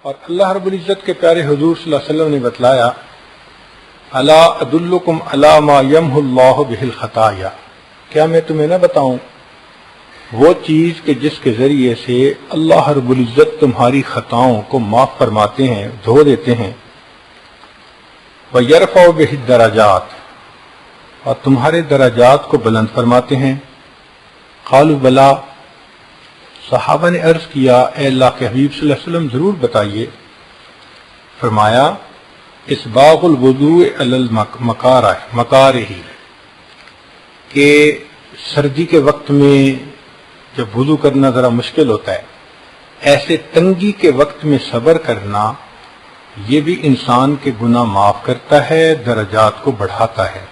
اور اللہ رب العزت کے پیارے حضور صلی اللہ علیہ وسلم نے بتلایا الا ادلکم علی ما یمحو اللہ بہ الخطایا، کیا میں تمہیں نہ بتاؤں وہ چیز کہ جس کے ذریعے سے اللہ رب العزت تمہاری خطاؤں کو معاف فرماتے ہیں، دھو دیتے ہیں، وَيَرْفَعُ بِهِ الدَّرَجَاتِ، اور تمہارے درجات کو بلند فرماتے ہیں۔ قالوا بلا، صحابہ نے عرض کیا اے اللہ کے حبیب صلی اللہ علیہ وسلم ضرور بتائیے۔ فرمایا اسباغ الوضوء علی المکارہ، کہ سردی کے وقت میں جب وضو کرنا ذرا مشکل ہوتا ہے، ایسے تنگی کے وقت میں صبر کرنا، یہ بھی انسان کے گناہ معاف کرتا ہے، درجات کو بڑھاتا ہے۔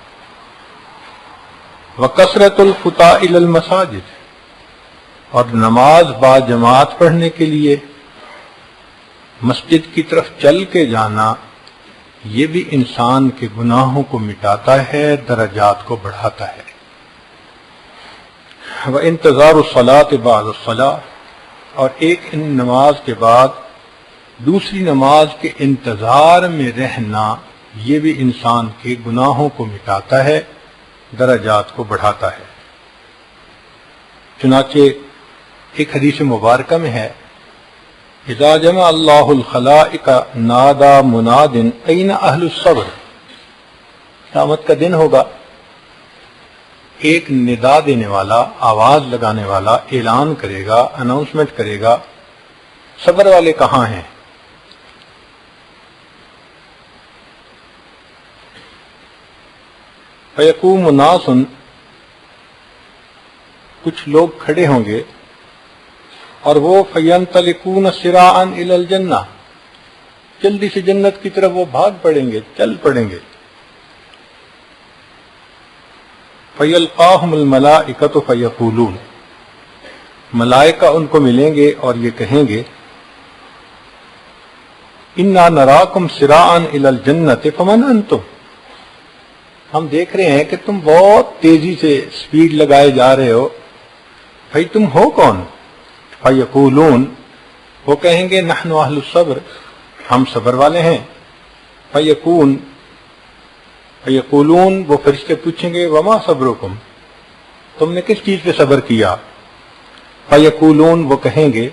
وَكَثْرَةُ الْخُطَىٰ إِلَى الْمَسَاجِدِ، اور نماز با جماعت پڑھنے کے لیے مسجد کی طرف چل کے جانا، یہ بھی انسان کے گناہوں کو مٹاتا ہے، درجات کو بڑھاتا ہے۔ وَإِنْتِظَارُ الصَّلَاةِ بَعْدَ الصَّلَاةِ، اور ایک نماز کے بعد دوسری نماز کے انتظار میں رہنا، یہ بھی انسان کے گناہوں کو مٹاتا ہے، درجات کو بڑھاتا ہے۔ چنانچہ ایک حدیث مبارکہ میں ہے اذا جمع اللہ الخلائق نادا مناد این اہل الصبر، قیامت کا دن ہوگا، ایک ندا دینے والا، آواز لگانے والا اعلان کرے گا، اناؤنسمنٹ کرے گا، صبر والے کہاں ہیں؟ فیقوم ناس، کچھ لوگ کھڑے ہوں گے اور وہ فینطلقون سراعا الی الجنہ، جلدی سے جنت کی طرف وہ بھاگ پڑیں گے، چل پڑیں گے۔ فیلقاہم الملائکۃ فیقولون، ملائکہ ان کو ملیں گے اور یہ کہیں گے انا نراکم سراعا الی الجنۃ فمن انتم، ہم دیکھ رہے ہیں کہ تم بہت تیزی سے سپیڈ لگائے جا رہے ہو، بھائی تم ہو کون؟ فیقولون، وہ کہیں گے نحن اہل الصبر، ہم صبر والے ہیں۔ فیقولون، وہ فرشتے پوچھیں گے وما صبرکم، تم نے کس چیز پہ صبر کیا؟ فیقولون، وہ کہیں گے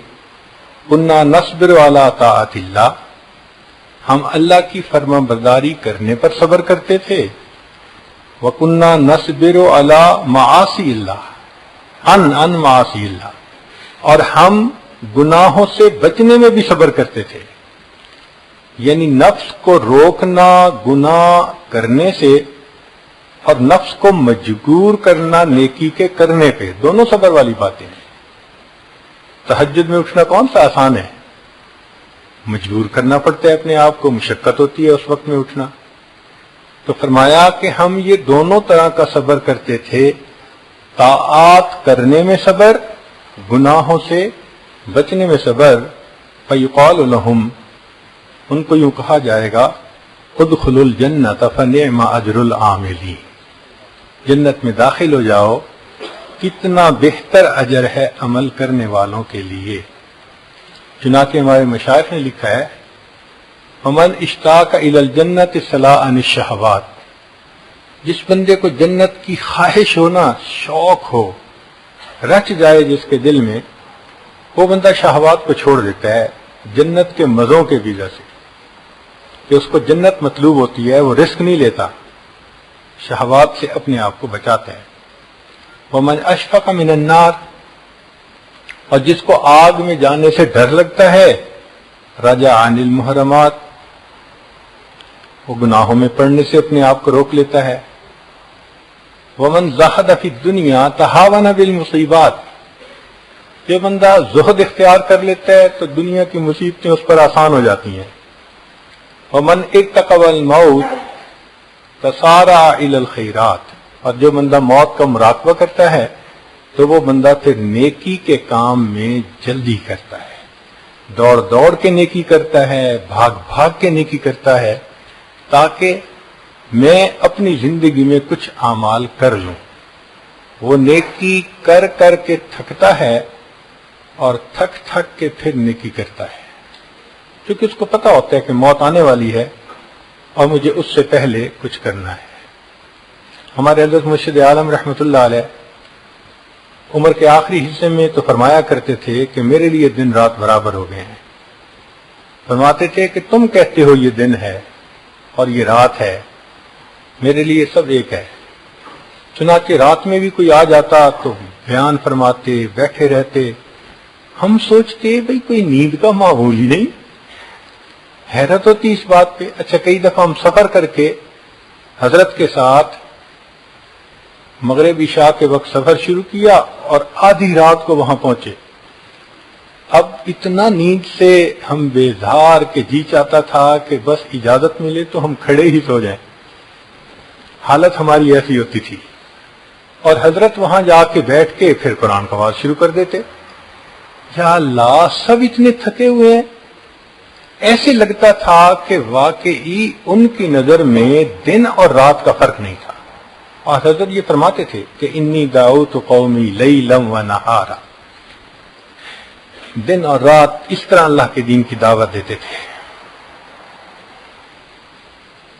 کنا نصبر علی طاعت اللہ، ہم اللہ کی فرما برداری کرنے پر صبر کرتے تھے۔ وَكُنَّا نَصْبِرُ عَلَى مَعَاصِي اللَّهِ عن معاصی اللہ، اور ہم گناہوں سے بچنے میں بھی صبر کرتے تھے، یعنی نفس کو روکنا گناہ کرنے سے اور نفس کو مجبور کرنا نیکی کے کرنے پہ، دونوں صبر والی باتیں ہیں۔ تہجد میں اٹھنا کون سا آسان ہے؟ مجبور کرنا پڑتا ہے اپنے آپ کو، مشقت ہوتی ہے اس وقت میں اٹھنا۔ تو فرمایا کہ ہم یہ دونوں طرح کا صبر کرتے تھے، طاعات کرنے میں صبر، گناہوں سے بچنے میں صبر۔ فیقال لہم، ان کو یوں کہا جائے گا ادخلوا الجنۃ فنعم اجر العاملین، جنت میں داخل ہو جاؤ، کتنا بہتر اجر ہے عمل کرنے والوں کے لیے۔ چنانچہ ہمارے مشائخ نے لکھا ہے ومن اشتاق الی الجنۃ صلاح عن الشہوات، جس بندے کو جنت کی خواہش ہو نا، شوق ہو، رچ جائے جس کے دل میں، وہ بندہ شہوات کو چھوڑ دیتا ہے جنت کے مزوں کے وجہ سے، کہ اس کو جنت مطلوب ہوتی ہے، وہ رسک نہیں لیتا، شہوات سے اپنے آپ کو بچاتا ہے۔ ومن اشفق من النار، اور جس کو آگ میں جانے سے ڈر لگتا ہے، رجع عن المحرمات، وہ گناہوں میں پڑنے سے اپنے آپ کو روک لیتا ہے۔ ومن زہد فی الدنیا تہاون بالمصیبات، جو بندہ زہد اختیار کر لیتا ہے تو دنیا کی مصیبتیں اس پر آسان ہو جاتی ہیں۔ ومن اتقى الموت تسارع الی الخیرات، اور جو بندہ موت کا مراقبہ کرتا ہے تو وہ بندہ پھر نیکی کے کام میں جلدی کرتا ہے، دوڑ دوڑ کے نیکی کرتا ہے، بھاگ بھاگ کے نیکی کرتا ہے، تاکہ میں اپنی زندگی میں کچھ اعمال کر لوں۔ وہ نیکی کر کر کے تھکتا ہے اور تھک تھک کے پھر نیکی کرتا ہے۔ کیونکہ اس کو پتا ہوتا ہے کہ موت آنے والی ہے اور مجھے اس سے پہلے کچھ کرنا ہے۔ ہمارے حضرت مرشد عالم رحمۃ اللہ علیہ عمر کے آخری حصے میں تو فرمایا کرتے تھے کہ میرے لیے دن رات برابر ہو گئے ہیں۔ فرماتے تھے کہ تم کہتے ہو یہ دن ہے اور یہ رات ہے، میرے لیے سب ایک ہے۔ چنانچہ رات میں بھی کوئی آ جاتا تو بیان فرماتے، بیٹھے رہتے، ہم سوچتے بھئی کوئی نیند کا معمول ہی نہیں۔ حیرت ہوتی اس بات پہ۔ اچھا، کئی دفعہ ہم سفر کر کے حضرت کے ساتھ مغرب عشاء کے وقت سفر شروع کیا اور آدھی رات کو وہاں پہنچے۔ اب اتنا نیند سے ہم بیزار کہ جی چاہتا تھا کہ بس اجازت ملے تو ہم کھڑے ہی سو جائیں۔ حالت ہماری ایسی ہوتی تھی، اور حضرت وہاں جا کے بیٹھ کے پھر قرآن کا آواز شروع کر دیتے۔ یا اللہ، سب اتنے تھکے ہوئے ہیں، ایسے لگتا تھا کہ واقعی ان کی نظر میں دن اور رات کا فرق نہیں تھا۔ اور حضرت یہ فرماتے تھے کہ انی دعوت قومی لیلا و نہارا، دن اور رات اس طرح اللہ کے دین کی دعوت دیتے تھے،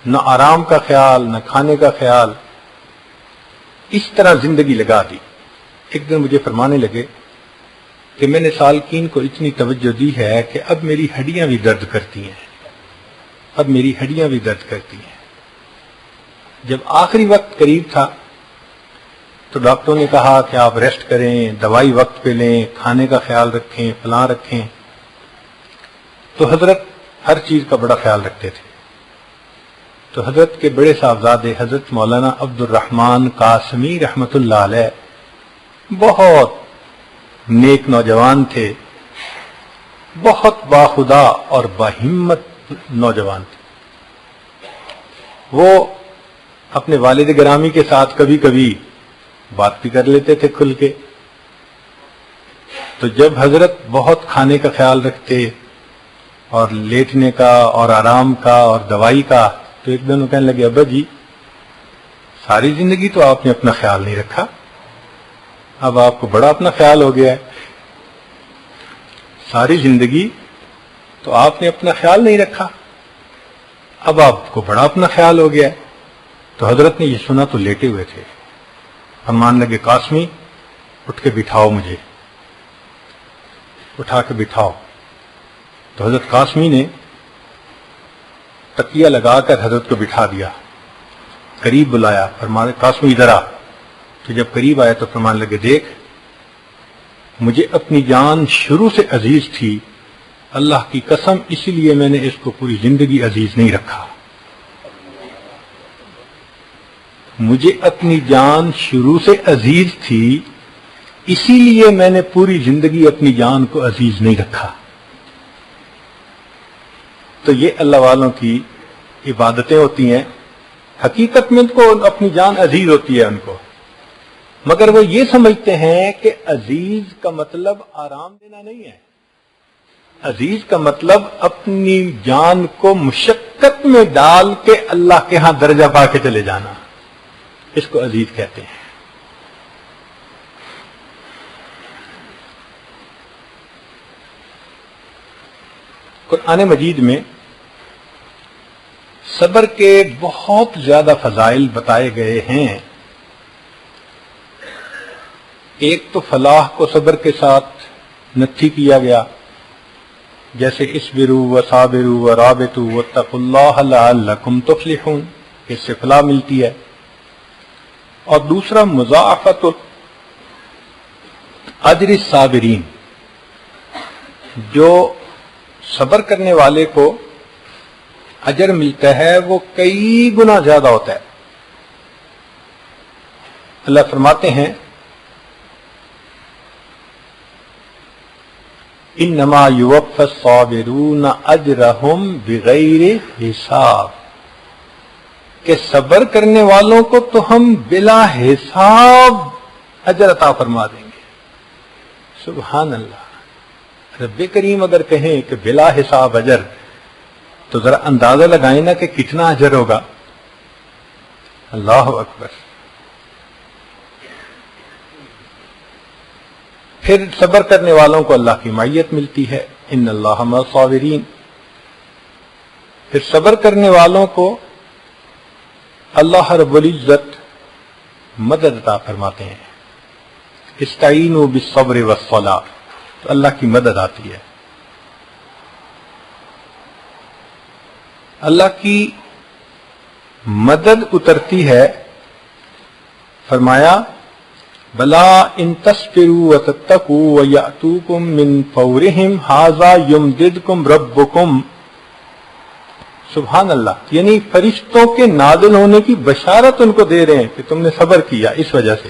نہ آرام کا خیال، نہ کھانے کا خیال، اس طرح زندگی لگا دی۔ ایک دن مجھے فرمانے لگے کہ میں نے سالکین کو اتنی توجہ دی ہے کہ اب میری ہڈیاں بھی درد کرتی ہیں، اب میری ہڈیاں بھی درد کرتی ہیں۔ جب آخری وقت قریب تھا تو ڈاکٹروں نے کہا کہ آپ ریسٹ کریں، دوائی وقت پہ لیں، کھانے کا خیال رکھیں، فلاں رکھیں۔ تو حضرت ہر چیز کا بڑا خیال رکھتے تھے۔ تو حضرت کے بڑے صاحبزادے حضرت مولانا عبد الرحمن قاسمی رحمۃ اللہ علیہ بہت نیک نوجوان تھے، بہت باخدا اور باہمت نوجوان تھے۔ وہ اپنے والد گرامی کے ساتھ کبھی کبھی بات بھی کر لیتے تھے کھل کے۔ تو جب حضرت بہت کھانے کا خیال رکھتے اور لیٹنے کا اور آرام کا اور دوائی کا، تو ایک دن وہ کہنے لگے ابا جی، ساری زندگی تو آپ نے اپنا خیال نہیں رکھا، اب آپ کو بڑا اپنا خیال ہو گیا ہے۔ ساری زندگی تو آپ نے اپنا خیال نہیں رکھا، اب آپ کو بڑا اپنا خیال ہو گیا ہے۔ تو حضرت نے یہ سنا تو لیٹے ہوئے تھے، فرمان لگے قاسمی اٹھ کے بٹھاؤ، مجھے اٹھا کے بٹھاؤ۔ تو حضرت قاسمی نے تکیہ لگا کر حضرت کو بٹھا دیا، قریب بلایا، فرمانے قاسمی ادھر آ۔ تو جب قریب آیا تو فرمان لگے دیکھ، مجھے اپنی جان شروع سے عزیز تھی، اللہ کی قسم اسی لیے میں نے اس کو پوری زندگی عزیز نہیں رکھا۔ مجھے اپنی جان شروع سے عزیز تھی، اسی لیے میں نے پوری زندگی اپنی جان کو عزیز نہیں رکھا۔ تو یہ اللہ والوں کی عبادتیں ہوتی ہیں۔ حقیقت میں ان کو اپنی جان عزیز ہوتی ہے ان کو، مگر وہ یہ سمجھتے ہیں کہ عزیز کا مطلب آرام دینا نہیں ہے، عزیز کا مطلب اپنی جان کو مشقت میں ڈال کے اللہ کے ہاں درجہ پا کے چلے جانا، اس کو عزیز کہتے ہیں۔ قرآن مجید میں صبر کے بہت زیادہ فضائل بتائے گئے ہیں۔ ایک تو فلاح کو صبر کے ساتھ نتھی کیا گیا، جیسے اصبروا وصابروا ورابطوا واتقوا اللہ لعلکم تفلحون، اس سے فلاح ملتی ہے۔ اور دوسرا مضاعفت اجر الصابرین، جو صبر کرنے والے کو اجر ملتا ہے وہ کئی گنا زیادہ ہوتا ہے۔ اللہ فرماتے ہیں انما یوفی الصابرون اجرہم بغیر حساب، کہ صبر کرنے والوں کو تو ہم بلا حساب اجر عطا فرما دیں گے۔ سبحان اللہ، رب کریم اگر کہیں کہ بلا حساب اجر، تو ذرا اندازہ لگائیں نا کہ کتنا اجر ہوگا۔ اللہ اکبر۔ پھر صبر کرنے والوں کو اللہ کی معیت ملتی ہے، ان اللہ مع الصابرین۔ پھر صبر کرنے والوں کو اللہ رب العزت مدد عطا فرماتے ہیں. استعینوا بالصبر والصلاۃ، تو اللہ کی مدد آتی ہے. اللہ کی مدد اترتی ہے. فرمایا بلا ان تصبروا وتتقوا ويأتوكم من فورهم هذا يمددكم ربكم. سبحان اللہ، یعنی فرشتوں کے نازل ہونے کی بشارت ان کو دے رہے ہیں کہ تم نے صبر کیا اس وجہ سے.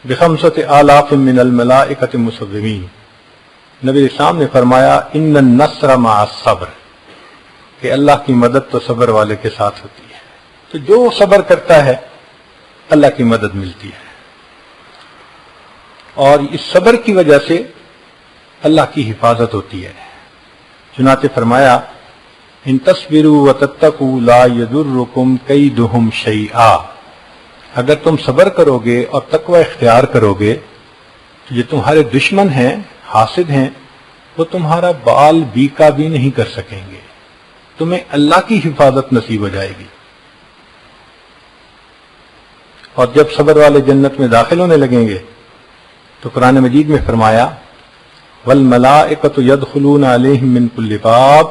بخمسۃ آلاف من الملائکۃ مسومین. نبی اسلام نے فرمایا ان النصر مع الصبر، کہ اللہ کی مدد تو صبر والے کے ساتھ ہوتی ہے. تو جو صبر کرتا ہے اللہ کی مدد ملتی ہے، اور اس صبر کی وجہ سے اللہ کی حفاظت ہوتی ہے. چنانچہ فرمایا ان تصبروا وتتقوا لا يضركم كيدهم شيئا. اگر تم صبر کرو گے اور تقوی اختیار کرو گے تو جو تمہارے دشمن ہیں، حاسد ہیں، وہ تمہارا بال بیکا بھی نہیں کر سکیں گے. تمہیں اللہ کی حفاظت نصیب ہو جائے گی. اور جب صبر والے جنت میں داخل ہونے لگیں گے تو قرآن مجید میں فرمایا والملائکۃ یدخلون علیہم من کل باب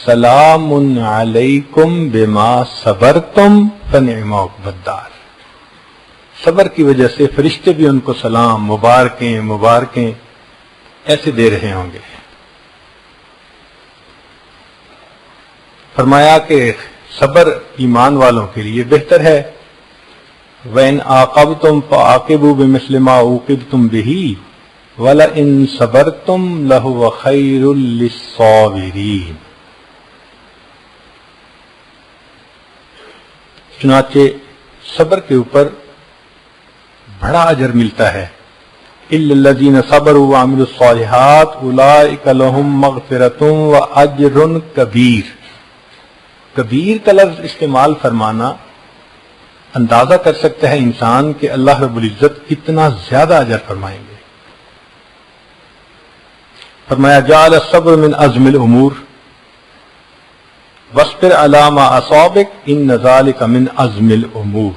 سلام علیکم بما صبرتم فنعم عقبی الدار. صبر کی وجہ سے فرشتے بھی ان کو سلام، مبارکیں مبارکیں ایسے دے رہے ہوں گے. فرمایا کہ صبر ایمان والوں کے لیے بہتر ہے. وَإِنْ عَاقَبْتُمْ فَعَاقِبُوا بِمِثْلِ مَا عُوقِبْتُمْ بِهِ وَلَئِنْ صَبَرْتُمْ لَهُوَ خَيْرٌ لِلصَّابِرِينَ. چنانچہ صبر کے اوپر بڑا اجر ملتا ہے. إِلَّا الَّذِينَ صَبَرُوا وَعَمِلُوا الصَّالِحَاتِ أُولَئِكَ لَهُمْ مَغْفِرَةٌ وَأَجْرٌ كَبِيرٌ. کبیر کا لفظ استعمال فرمانا اندازہ کر سکتا ہے انسان کہ اللہ رب العزت کتنا زیادہ اجر فرمائیں گے. فرمایا جعل الصبر من عزم الامور واصبر علی ما اصابک ان ذلک من عزم الامور.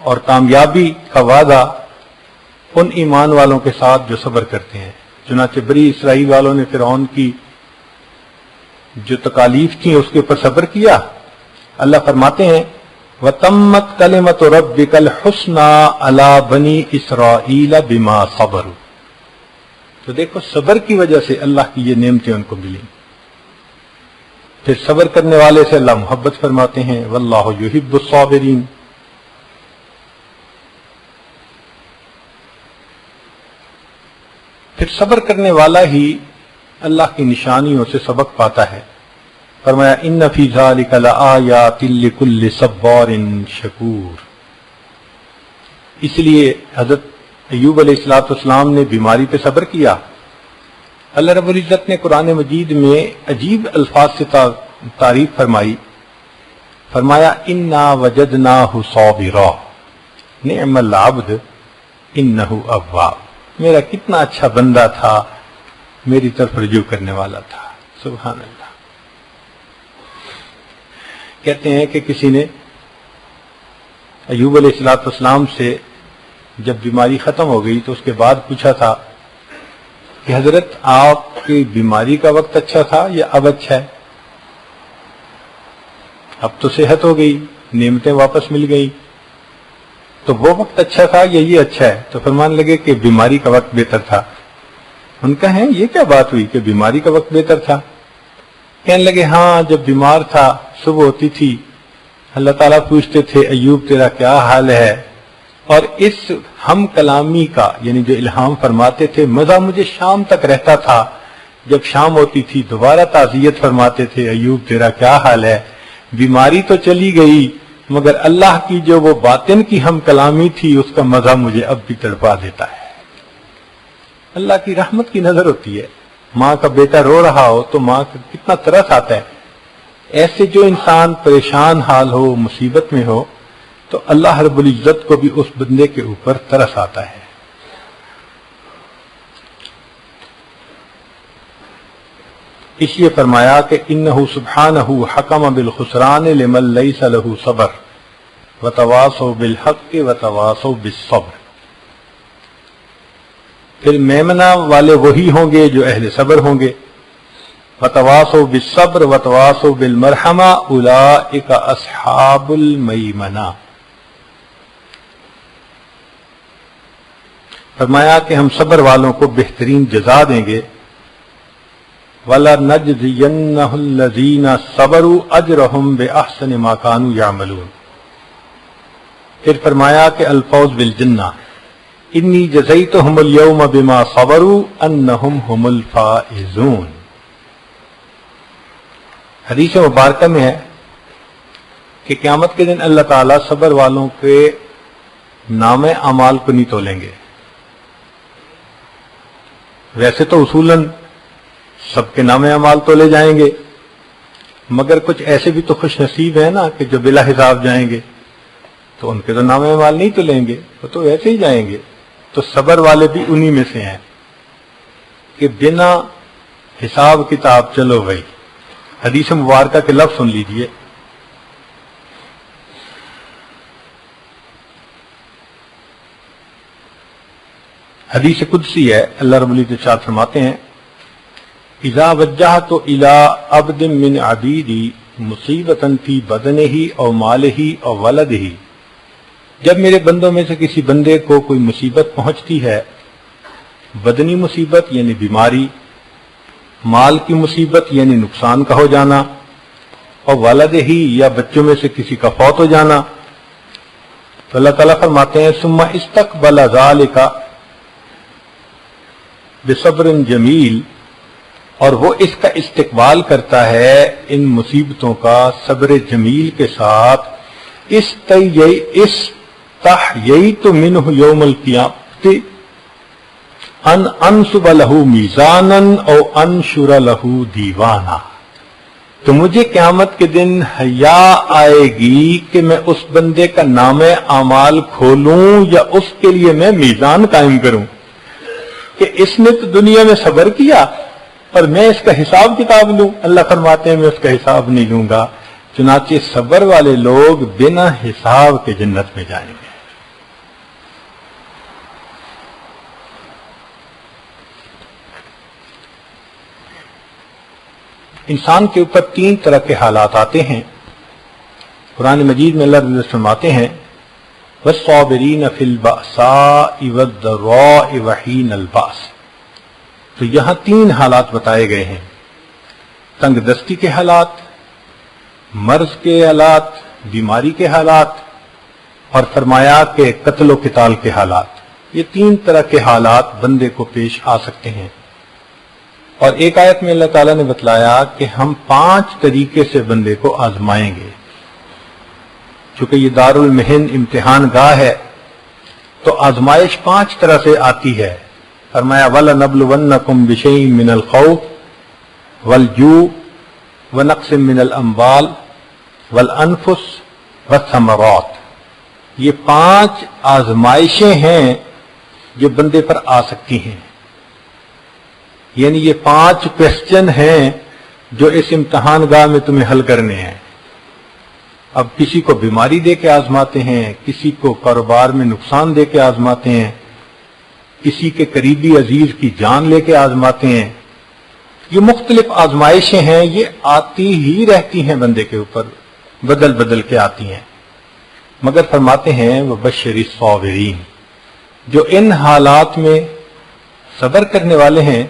اور کامیابی کا وعدہ ان ایمان والوں کے ساتھ جو صبر کرتے ہیں. چنانچہ بنی اسرائیل والوں نے فرعون کی جو تکالیف تھیں اس کے اوپر صبر کیا. اللہ فرماتے ہیں وَتَمَّتْ كَلِمَةُ رَبِّكَ الْحُسْنَى عَلَى بَنِي إِسْرَائِيلَ بِمَا صَبَرُوا. تو دیکھو صبر کی وجہ سے اللہ کی یہ نعمتیں ان کو ملیں. پھر صبر کرنے والے سے اللہ محبت فرماتے ہیں وَاللَّهُ يُحِبُّ الصَّابِرِينَ. پھر صبر کرنے والا ہی اللہ کی نشانیوں سے سبق پاتا ہے. فرمایا ان فی ذلک لآیات لکل صبار شکور. اس لیے حضرت ایوب علیہ السلام نے بیماری پہ صبر کیا. اللہ رب العزت نے قرآن مجید میں عجیب الفاظ سے تعریف فرمائی. فرمایا انا وجدناہ صابرا نعم العبد انہ اواب. میرا کتنا اچھا بندہ تھا، میری طرف رجوع کرنے والا تھا. سبحان اللہ. کہتے ہیں کہ کسی نے ایوب علیہ السلام سے جب بیماری ختم ہو گئی تو اس کے بعد پوچھا تھا کہ حضرت آپ کی بیماری کا وقت اچھا تھا یا اب اچھا ہے؟ اب تو صحت ہو گئی، نعمتیں واپس مل گئی، تو وہ وقت اچھا تھا یا یہ اچھا ہے؟ تو فرمان لگے کہ بیماری کا وقت بہتر تھا. ان کا ہے یہ کیا بات ہوئی کہ بیماری کا وقت بہتر تھا؟ کہنے لگے ہاں جب بیمار تھا صبح ہوتی تھی اللہ تعالیٰ پوچھتے تھے ایوب تیرا کیا حال ہے، اور اس ہم کلامی کا یعنی جو الہام فرماتے تھے مزہ مجھے شام تک رہتا تھا. جب شام ہوتی تھی دوبارہ تعزیت فرماتے تھے ایوب تیرا کیا حال ہے. بیماری تو چلی گئی مگر اللہ کی جو وہ باطن کی ہم کلامی تھی اس کا مزہ مجھے اب بھی تڑپا دیتا ہے. اللہ کی رحمت کی نظر ہوتی ہے. ماں کا بیٹا رو رہا ہو تو ماں کا کتنا ترس آتا ہے. ایسے جو انسان پریشان حال ہو، مصیبت میں ہو، تو اللہ رب العزت کو بھی اس بندے کے اوپر ترس آتا ہے. اس لیے فرمایا کہ انہ سبحانہ حکم بالخسران لمن لیس لہ صبر وتواصوا بالحق وتواصوا بالصبر. پھر میمنہ والے وہی ہوں گے جو اہل صبر ہوں گے. وتواصوا بالصبر وتواصوا بالمرحمہ اولئک اصحاب المیمنہ. فرمایا کہ ہم صبر والوں کو بہترین جزا دیں گے. وَلَنَجْزِيَنَّهُ الَّذِينَ صَبَرُوا أَجْرَهُمْ بِأَحْسَنِ مَا كَانُوا يَعْمَلُونَ. پھر فرمایا کہ الفوز بالجنہ انی جزیتہم اليوم بما صبروا انہم هم الفائزون. حدیث مبارکہ میں ہے کہ قیامت کے دن اللہ تعالیٰ صبر والوں کے نام اعمال کو نہیں تولیں گے. ویسے تو اصولاً سب کے نام اعمال تولے جائیں گے، مگر کچھ ایسے بھی تو خوش نصیب ہیں نا کہ جو بلا حساب جائیں گے، تو ان کے تو نام اعمال نہیں تولیں گے، وہ تو ایسے ہی جائیں گے. تو صبر والے بھی انہی میں سے ہیں کہ بنا حساب کتاب چلو بھائی. حدیث مبارکہ کے لفظ سن لیجئے. حدیث قدسی ہے. اللہ رب العزت ارشاد فرماتے ہیں اذا وجہت الی عبد من عبیدی مصیبتا فی بدنہ او مالہ او ولدہ. جب میرے بندوں میں سے کسی بندے کو کوئی مصیبت پہنچتی ہے، بدنی مصیبت یعنی بیماری، مال کی مصیبت یعنی نقصان کا ہو جانا، اور ولدہ یا بچوں میں سے کسی کا فوت ہو جانا، تو اللہ تعالیٰ فرماتے ہیں ثم استقبل ذلک بصبر جمیل، اور وہ اس کا استقبال کرتا ہے ان مصیبتوں کا صبر جمیل کے ساتھ. استحییت منہ یوم القیامت ان انصب لہ میزانا او انشر لہ دیوانا. تو مجھے قیامت کے دن حیا آئے گی کہ میں اس بندے کا نام اعمال کھولوں یا اس کے لیے میں میزان قائم کروں کہ اس نے تو دنیا میں صبر کیا اور میں اس کا حساب کتاب لوں. اللہ فرماتے ہیں میں اس کا حساب نہیں لوں گا. چنانچہ صبر والے لوگ بنا حساب کے جنت میں جائیں گے. انسان کے اوپر تین طرح کے حالات آتے ہیں. قرآن مجید میں اللہ فرماتے ہیں وَالصَّابِرِينَ فِي الْبَأْسَاءِ وَالضَّرَّاءِ وَحِينَ الْبَأْسِ. تو یہاں تین حالات بتائے گئے ہیں: تنگ دستی کے حالات، مرض کے حالات، بیماری کے حالات، اور فرمایا کہ قتل و قتال کے حالات. یہ تین طرح کے حالات بندے کو پیش آ سکتے ہیں. اور ایک آیت میں اللہ تعالیٰ نے بتلایا کہ ہم 5 طریقے سے بندے کو آزمائیں گے. چونکہ یہ دار المحن امتحان گاہ ہے تو آزمائش 5 طرح سے آتی ہے. فرمایا وَلَنَبْلُوَنَّكُمْ بِشَيْءٍ مِّنَ الْخَوْفِ وَالْجُوعِ وَنَقْصٍ مِّنَ الْأَمْوَالِ وَالْأَنفُسِ وَالثَّمَرَاتِ. یہ 5 آزمائشیں ہیں جو بندے پر آ سکتی ہیں. یعنی یہ 5 کوسچن ہیں جو اس امتحان گاہ میں تمہیں حل کرنے ہیں. اب کسی کو بیماری دے کے آزماتے ہیں، کسی کو کاروبار میں نقصان دے کے آزماتے ہیں، کسی کے قریبی عزیز کی جان لے کے آزماتے ہیں. یہ مختلف آزمائشیں ہیں، یہ آتی ہی رہتی ہیں بندے کے اوپر، بدل بدل کے آتی ہیں. مگر فرماتے ہیں وَبَشِّرِ الصَّابِرِينَ، جو ان حالات میں صبر کرنے والے ہیں،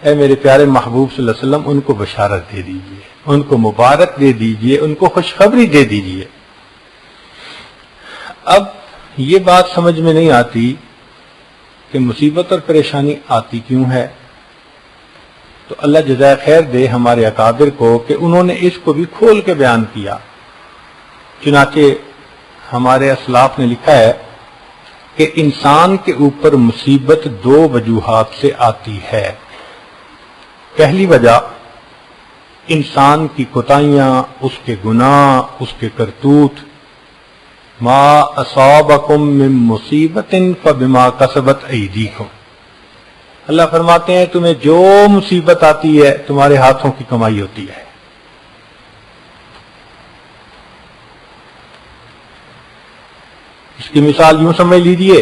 اے میرے پیارے محبوب صلی اللہ علیہ وسلم ان کو بشارت دے دیجئے، ان کو مبارک دے دیجئے، ان کو خوشخبری دے دیجئے. اب یہ بات سمجھ میں نہیں آتی کہ مصیبت اور پریشانی آتی کیوں ہے. تو اللہ جزائے خیر دے ہمارے اکابر کو کہ انہوں نے اس کو بھی کھول کے بیان کیا. چنانچہ ہمارے اسلاف نے لکھا ہے کہ انسان کے اوپر مصیبت 2 وجوہات سے آتی ہے. پہلی وجہ انسان کی کوتاہیاں، اس کے گناہ، اس کے کرتوت. ما اصابکم من مصیبت فبما کسبت ایدیکم. اللہ فرماتے ہیں تمہیں جو مصیبت آتی ہے تمہارے ہاتھوں کی کمائی ہوتی ہے. اس کی مثال یوں سمجھ لیجئے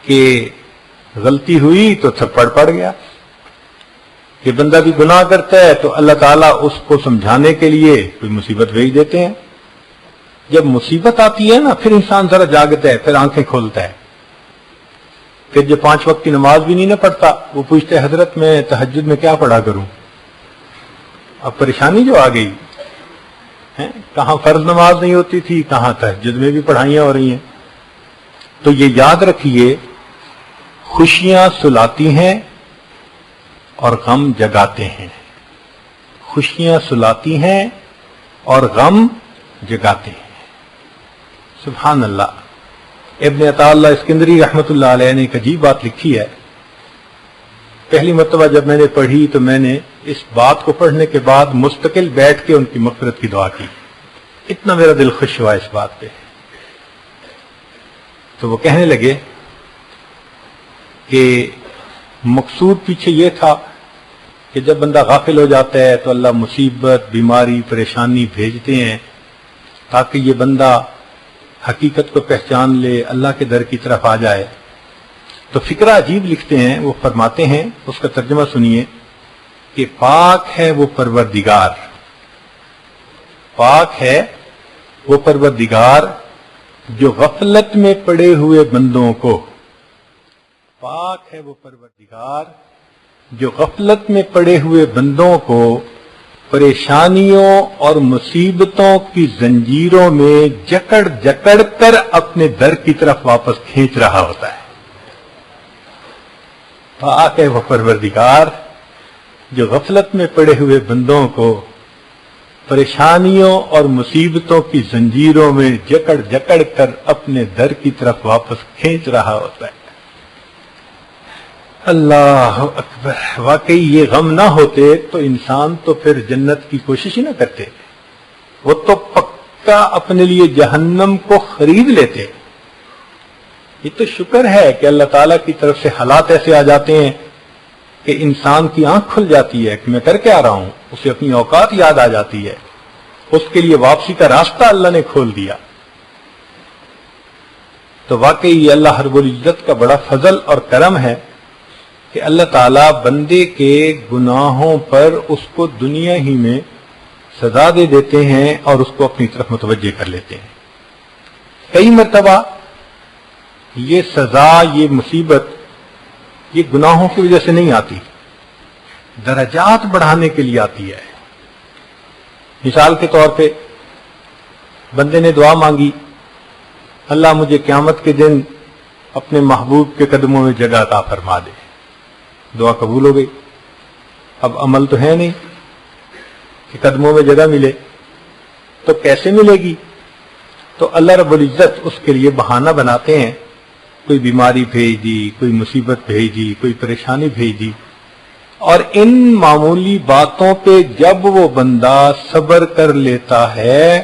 کہ غلطی ہوئی تو تھپڑ پڑ گیا. کہ بندہ بھی گناہ کرتا ہے تو اللہ تعالیٰ اس کو سمجھانے کے لیے کوئی مصیبت بھیج دیتے ہیں. جب مصیبت آتی ہے نا پھر انسان ذرا جاگتا ہے، پھر آنکھیں کھولتا ہے. پھر جو 5 وقت کی نماز بھی نہیں نہ پڑھتا وہ پوچھتے حضرت میں تہجد میں کیا پڑھا کروں. اب پریشانی جو آ گئی ہے، کہاں فرض نماز نہیں ہوتی تھی، کہاں تہجد میں بھی پڑھائیاں ہو رہی ہیں. تو یہ یاد رکھیے خوشیاں سلاتی ہیں اور غم جگاتے ہیں. خوشیاں سلاتی ہیں اور غم جگاتے ہیں. سبحان اللہ. ابن عطا اللہ اسکندری رحمت اللہ علیہ نے ایک عجیب بات لکھی ہے. پہلی مرتبہ جب میں نے پڑھی تو میں نے اس بات کو پڑھنے کے بعد مستقل بیٹھ کے ان کی مغفرت کی دعا کی. اتنا میرا دل خوش ہوا اس بات پہ. تو وہ کہنے لگے کہ مقصود پیچھے یہ تھا کہ جب بندہ غافل ہو جاتا ہے تو اللہ مصیبت، بیماری، پریشانی بھیجتے ہیں تاکہ یہ بندہ حقیقت کو پہچان لے، اللہ کے در کی طرف آ جائے. تو فقرہ عجیب لکھتے ہیں. وہ فرماتے ہیں، اس کا ترجمہ سنیے کہ پاک ہے وہ پروردگار، پاک ہے وہ پروردگار جو غفلت میں پڑے ہوئے بندوں کو، پاک ہے وہ پروردگار جو غفلت میں پڑے ہوئے بندوں کو پریشانیوں اور مصیبتوں کی زنجیروں میں جکڑ جکڑ کر اپنے در کی طرف واپس کھینچ رہا ہوتا ہے. پاک ہے وہ پروردگار جو غفلت میں پڑے ہوئے بندوں کو پریشانیوں اور مصیبتوں کی زنجیروں میں جکڑ جکڑ کر اپنے در کی طرف واپس کھینچ رہا ہوتا ہے. اللہ اکبر. واقعی یہ غم نہ ہوتے تو انسان تو پھر جنت کی کوشش ہی نہ کرتے، وہ تو پکا اپنے لیے جہنم کو خرید لیتے. یہ تو شکر ہے کہ اللہ تعالیٰ کی طرف سے حالات ایسے آ جاتے ہیں کہ انسان کی آنکھ کھل جاتی ہے کہ میں کر کے آ رہا ہوں، اسے اپنی اوقات یاد آ جاتی ہے، اس کے لیے واپسی کا راستہ اللہ نے کھول دیا. تو واقعی یہ اللہ رب العزت کا بڑا فضل اور کرم ہے کہ اللہ تعالیٰ بندے کے گناہوں پر اس کو دنیا ہی میں سزا دے دیتے ہیں اور اس کو اپنی طرف متوجہ کر لیتے ہیں. کئی مرتبہ یہ سزا، یہ مصیبت، یہ گناہوں کی وجہ سے نہیں آتی، درجات بڑھانے کے لیے آتی ہے. مثال کے طور پہ بندے نے دعا مانگی، اللہ مجھے قیامت کے دن اپنے محبوب کے قدموں میں جگہ عطا فرما دے. دعا قبول ہو گئی. اب عمل تو ہے نہیں کہ قدموں میں جگہ ملے، تو کیسے ملے گی؟ تو اللہ رب العزت اس کے لیے بہانہ بناتے ہیں. کوئی بیماری بھیج دی، کوئی مصیبت بھیج دی، کوئی پریشانی بھیج دی، اور ان معمولی باتوں پہ جب وہ بندہ صبر کر لیتا ہے،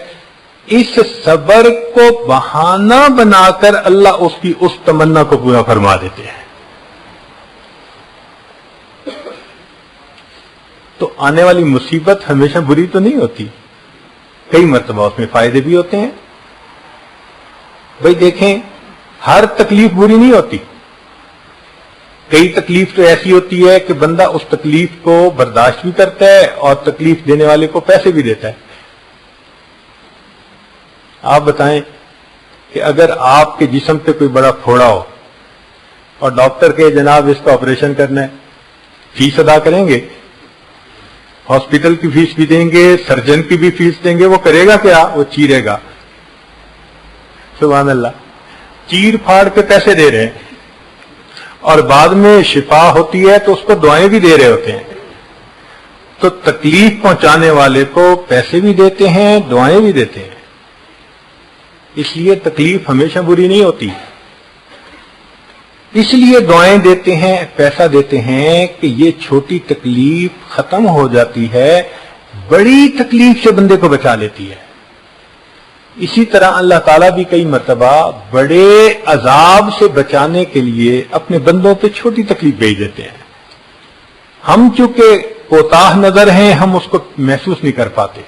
اس صبر کو بہانہ بنا کر اللہ اس کی اس تمنا کو پورا فرما دیتے ہیں. تو آنے والی مصیبت ہمیشہ بری تو نہیں ہوتی، کئی مرتبہ اس میں فائدے بھی ہوتے ہیں. بھئی دیکھیں، ہر تکلیف بری نہیں ہوتی. کئی تکلیف تو ایسی ہوتی ہے کہ بندہ اس تکلیف کو برداشت بھی کرتا ہے اور تکلیف دینے والے کو پیسے بھی دیتا ہے. آپ بتائیں کہ اگر آپ کے جسم پہ کوئی بڑا پھوڑا ہو اور ڈاکٹر کے جناب اس کا آپریشن کرنا ہے، فیس ادا کریں گے؟ ہاسپٹل کی فیس بھی دیں گے، سرجن کی بھی فیس دیں گے. وہ کرے گا کیا؟ وہ چیرے گا. سبحان اللہ. چیر پھاڑ کے پیسے دے رہے ہیں اور بعد میں شفا ہوتی ہے تو اس کو دعائیں بھی دے رہے ہوتے ہیں. تو تکلیف پہنچانے والے کو پیسے بھی دیتے ہیں، دعائیں بھی دیتے ہیں. اس لیے تکلیف ہمیشہ بری نہیں ہوتی. اس لیے دعائیں دیتے ہیں، پیسہ دیتے ہیں کہ یہ چھوٹی تکلیف ختم ہو جاتی ہے، بڑی تکلیف سے بندے کو بچا لیتی ہے. اسی طرح اللہ تعالیٰ بھی کئی مرتبہ بڑے عذاب سے بچانے کے لیے اپنے بندوں پہ چھوٹی تکلیف بھیج دیتے ہیں. ہم چونکہ کوتاہ نظر ہیں، ہم اس کو محسوس نہیں کر پاتے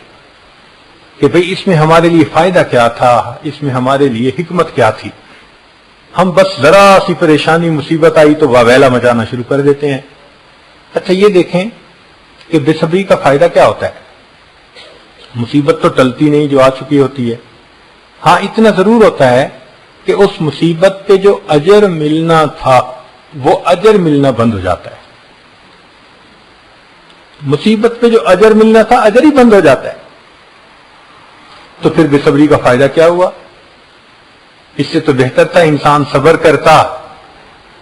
کہ بھئی اس میں ہمارے لیے فائدہ کیا تھا، اس میں ہمارے لیے حکمت کیا تھی. ہم بس ذرا سی پریشانی مصیبت آئی تو واویلا مچانا شروع کر دیتے ہیں. اچھا یہ دیکھیں کہ بے صبری کا فائدہ کیا ہوتا ہے. مصیبت تو ٹلتی نہیں جو آ چکی ہوتی ہے. ہاں اتنا ضرور ہوتا ہے کہ اس مصیبت پہ جو اجر ملنا تھا وہ اجر ملنا بند ہو جاتا ہے. مصیبت پہ جو اجر ملنا تھا اجر ہی بند ہو جاتا ہے. تو پھر بے صبری کا فائدہ کیا ہوا؟ اس سے تو بہتر تھا انسان صبر کرتا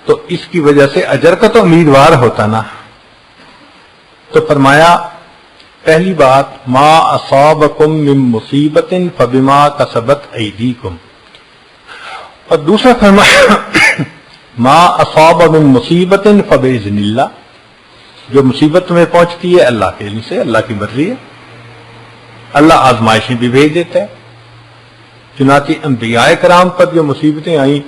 تو اس کی وجہ سے اجر کا تو امیدوار ہوتا نا. تو فرمایا پہلی بات ما اصابکم من مصیبت فبما کسبت ایدیکم، اور دوسرا فرمایا ما اصاب من مصیبت فباذن اللہ، جو مصیبت تمہیں پہنچتی ہے اللہ کے علم سے، اللہ کی مرضی ہے. اللہ آزمائشیں بھی بھیج دیتا ہے. چنانچہ انبیاء کرام پر جو مصیبتیں آئیں